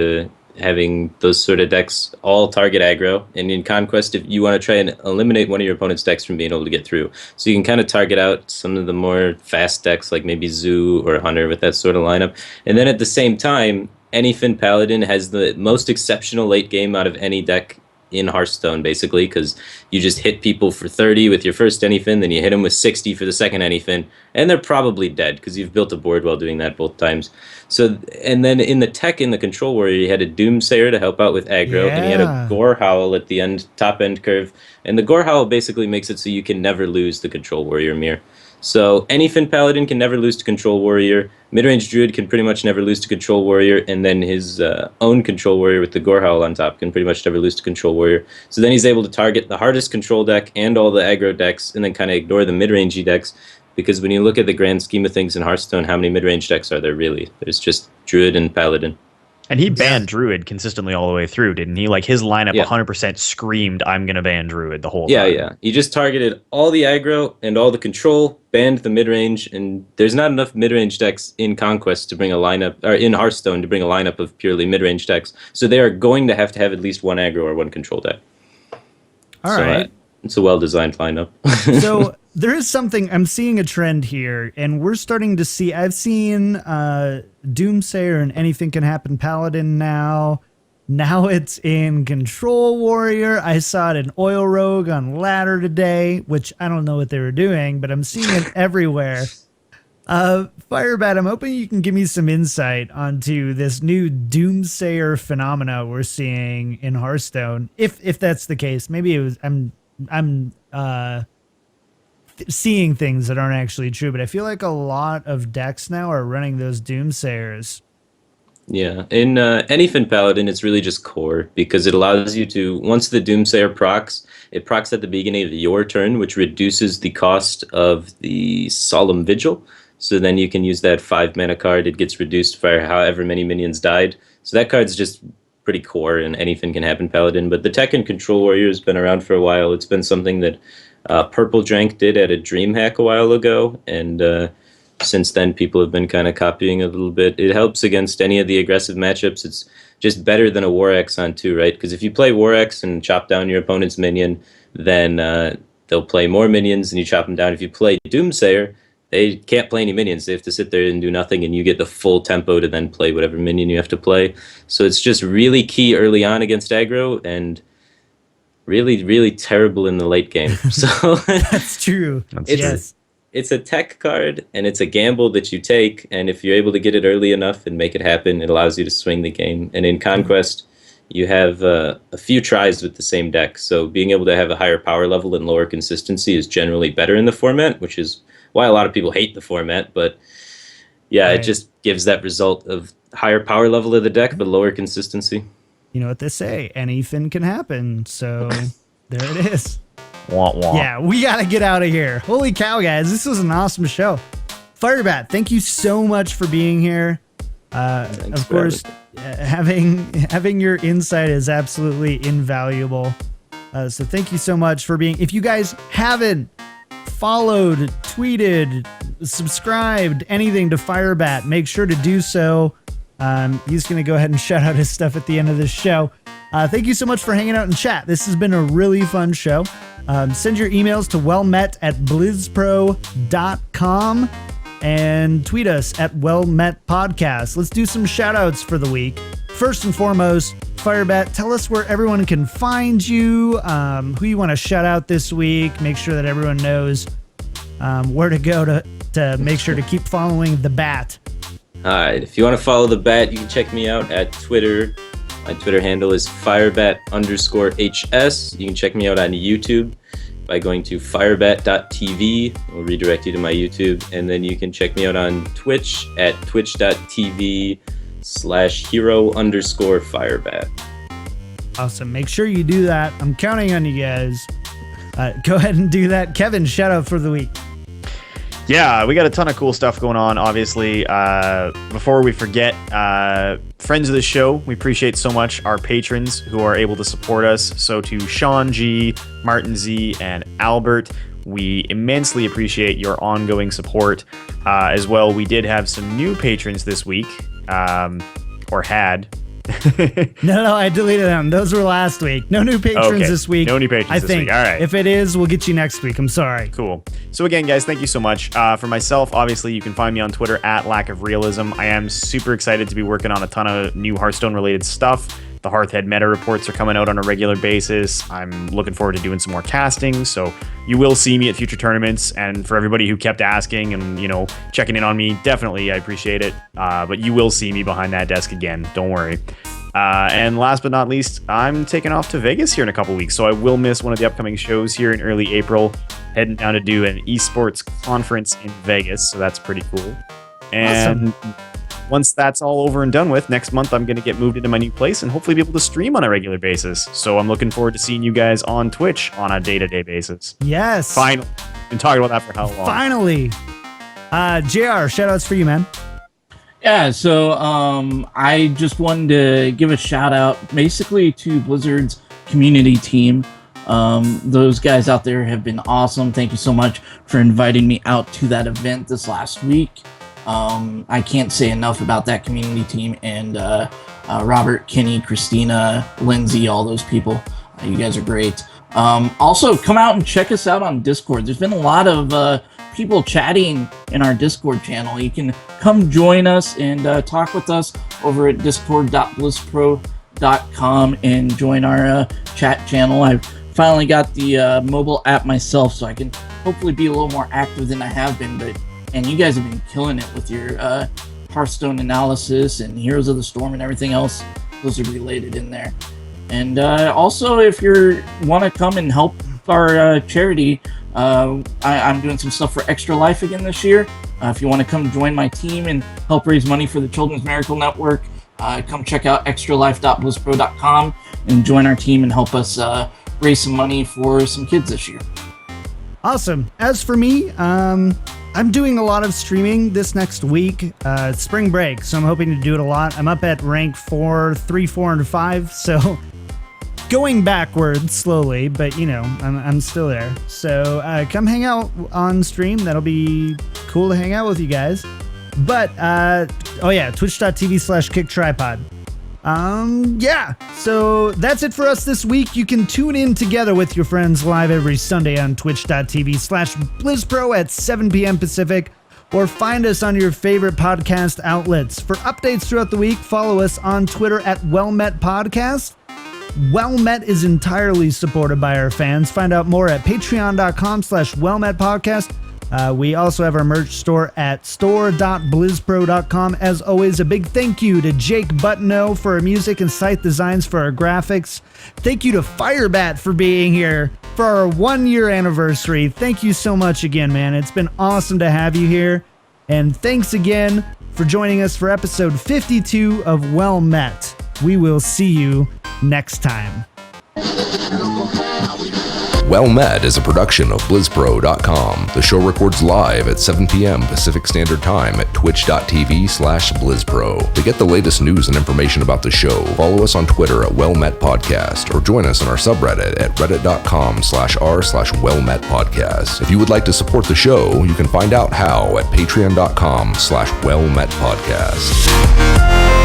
S4: having those sort of decks all target aggro. And in Conquest, if you want to try and eliminate one of your opponent's decks from being able to get through, so you can kind of target out some of the more fast decks like maybe Zoo or Hunter with that sort of lineup. And then at the same time, Anyfin Paladin has the most exceptional late game out of any deck in Hearthstone, basically, because you just hit people for 30 with your first Anyfin, then you hit them with 60 for the second Anyfin, and they're probably dead because you've built a board while doing that both times. So, and then in the tech in the Control Warrior, you had a Doomsayer to help out with aggro, and you had a Gore Howl at the end, top end curve, and the Gore Howl basically makes it so you can never lose the Control Warrior mirror. So Anyfin Paladin can never lose to Control Warrior. Midrange Druid can pretty much never lose to Control Warrior, and then his own Control Warrior with the Gore Howl on top can pretty much never lose to Control Warrior. So then he's able to target the hardest control deck and all the aggro decks, and then kind of ignore the mid-rangey decks, because when you look at the grand scheme of things in Hearthstone, how many mid-range decks are there really? There's just Druid and Paladin.
S3: And he banned Druid consistently all the way through, didn't he? Like, his lineup
S4: Yeah.
S3: 100% screamed, I'm going to ban Druid the whole time.
S4: Yeah. He just targeted all the aggro and all the control, banned the mid-range, and there's not enough mid-range decks in Conquest to bring a lineup, or in Hearthstone to bring a lineup of purely mid-range decks. So they are going to have at least one aggro or one control deck.
S1: All right.
S4: It's a well-designed lineup.
S1: So there is something, I'm seeing a trend here, and we're starting to see, I've seen Doomsayer and Anything Can Happen Paladin now. Now it's in Control Warrior. I saw it in Oil Rogue on Ladder today, which I don't know what they were doing, but I'm seeing it everywhere. Firebat, I'm hoping you can give me some insight onto this new Doomsayer phenomena we're seeing in Hearthstone. If that's the case, maybe it was I'm seeing things that aren't actually true, but I feel like a lot of decks now are running those Doomsayers.
S4: Yeah, in Anyfin Paladin, it's really just core, because it allows you to, once the Doomsayer procs, it procs at the beginning of your turn, which reduces the cost of the Solemn Vigil. So then you can use that 5 mana card. It gets reduced for however many minions died. So that card's just pretty core, and Anything Can Happen Paladin. But the tech and Control Warrior has been around for a while. It's been something that Purple Drank did at a DreamHack a while ago, and since then people have been kind of copying a little bit. It helps against any of the aggressive matchups. It's just better than a War Axe on 2, right? Because if you play War Axe and chop down your opponent's minion, then they'll play more minions and you chop them down. If you play Doomsayer, they can't play any minions. They have to sit there and do nothing, and you get the full tempo to then play whatever minion you have to play. So it's just really key early on against aggro, and really, really terrible in the late game. So
S1: That's true.
S4: It's a tech card, and it's a gamble that you take, and if you're able to get it early enough and make it happen, it allows you to swing the game. And in Conquest, you have a few tries with the same deck, so being able to have a higher power level and lower consistency is generally better in the format, which is why a lot of people hate the format. But yeah, It just gives that result of higher power level of the deck, but lower consistency.
S1: You know what they say, anything can happen. So there it is.
S3: Wah, wah.
S1: Yeah, we got to get out of here. Holy cow, guys. This was an awesome show. Firebat, thank you so much for being here. Of course, having your insight is absolutely invaluable. So thank you so much for being. If you guys haven't followed, tweeted, subscribed, anything to Firebat, make sure to do so. He's going to go ahead and shout out his stuff at the end of this show. Thank you so much for hanging out in chat. This has been a really fun show. Send your emails to wellmet@blizzpro.com and tweet us at wellmetpodcast. Let's do some shout outs for the week. First and foremost, Firebat, tell us where everyone can find you, who you want to shout out this week. Make sure that everyone knows where to go to make sure to keep following the Bat.
S4: All right, if you want to follow the Bat, you can check me out at Twitter. My Twitter handle is firebat_HS. You can check me out on YouTube by going to firebat.tv. We'll redirect you to my YouTube. And then you can check me out on Twitch at twitch.tv/hero_firebat.
S1: Awesome. Make sure you do that. I'm counting on you guys. Go ahead and do that. Kevin, shout out for the week.
S3: Yeah, we got a ton of cool stuff going on, obviously. Before we forget, friends of the show, we appreciate so much our patrons who are able to support us. So to Sean G, Martin Z, and Albert, we immensely appreciate your ongoing support. As well, we did have some new patrons this week, or had.
S1: No, I deleted them. Those were last week. No new patrons this week.
S3: No new patrons this week. All right.
S1: If it is, we'll get you next week. I'm sorry.
S3: Cool. So again, guys, thank you so much. For myself, obviously, you can find me on Twitter at Lack of Realism. I am super excited to be working on a ton of new Hearthstone-related stuff. The Hearthhead meta reports are coming out on a regular basis. I'm looking forward to doing some more casting, so you will see me at future tournaments. And for everybody who kept asking and, checking in on me, definitely, I appreciate it. But you will see me behind that desk again. Don't worry. And last but not least, I'm taking off to Vegas here in a couple weeks, so I will miss one of the upcoming shows here in early April. Heading down to do an esports conference in Vegas, so that's pretty cool. And awesome. Once that's all over and done with, next month I'm going to get moved into my new place and hopefully be able to stream on a regular basis. So I'm looking forward to seeing you guys on Twitch on a day-to-day basis.
S1: Yes.
S3: Finally. Been talking about that for how long?
S1: Finally. JR, shout outs for you, man.
S5: Yeah, so I just wanted to give a shout out basically to Blizzard's community team. Those guys out there have been awesome. Thank you so much for inviting me out to that event this last week. I can't say enough about that community team and Robert, Kenny, Christina, Lindsay, all those people. You guys are great. Also, come out and check us out on Discord. There's been a lot of people chatting in our Discord channel. You can come join us and talk with us over at discord.blizzpro.com and join our chat channel. I've finally got the mobile app myself, so I can hopefully be a little more active than I have been, and you guys have been killing it with your Hearthstone analysis and Heroes of the Storm and everything else Blizzard related in there. And also, if you want to come and help our charity, I'm doing some stuff for Extra Life again this year. If you want to come join my team and help raise money for the Children's Miracle Network, come check out extralife.blizzpro.com and join our team and help us raise some money for some kids this year.
S1: Awesome. As for me, I'm doing a lot of streaming this next week. It's spring break, so I'm hoping to do it a lot. I'm up at rank 4, 3, 4, and 5, so going backwards slowly, but I'm still there. So come hang out on stream. That'll be cool to hang out with you guys. But twitch.tv/kicktripod. Yeah, so that's it for us this week. You can tune in together with your friends live every Sunday on twitch.tv/BlizzPro at 7 p.m. Pacific, or find us on your favorite podcast outlets. For updates throughout the week, follow us on Twitter at WellMetPodcast. Well Met is entirely supported by our fans. Find out more at patreon.com/WellMetPodcast. We also have our merch store at store.blizzpro.com. As always, a big thank you to Jake Butno for our music and site designs for our graphics. Thank you to Firebat for being here for our 1-year anniversary. Thank you so much again, man. It's been awesome to have you here. And thanks again for joining us for episode 52 of Well Met. We will see you next time.
S2: Well Met is a production of BlizzPro.com. The show records live at 7 p.m. Pacific Standard Time at twitch.tv/BlizzPro. To get the latest news and information about the show, follow us on Twitter at WellMetPodcast or join us on our subreddit at reddit.com/r/WellMetPodcast. If you would like to support the show, you can find out how at patreon.com/WellMetPodcast.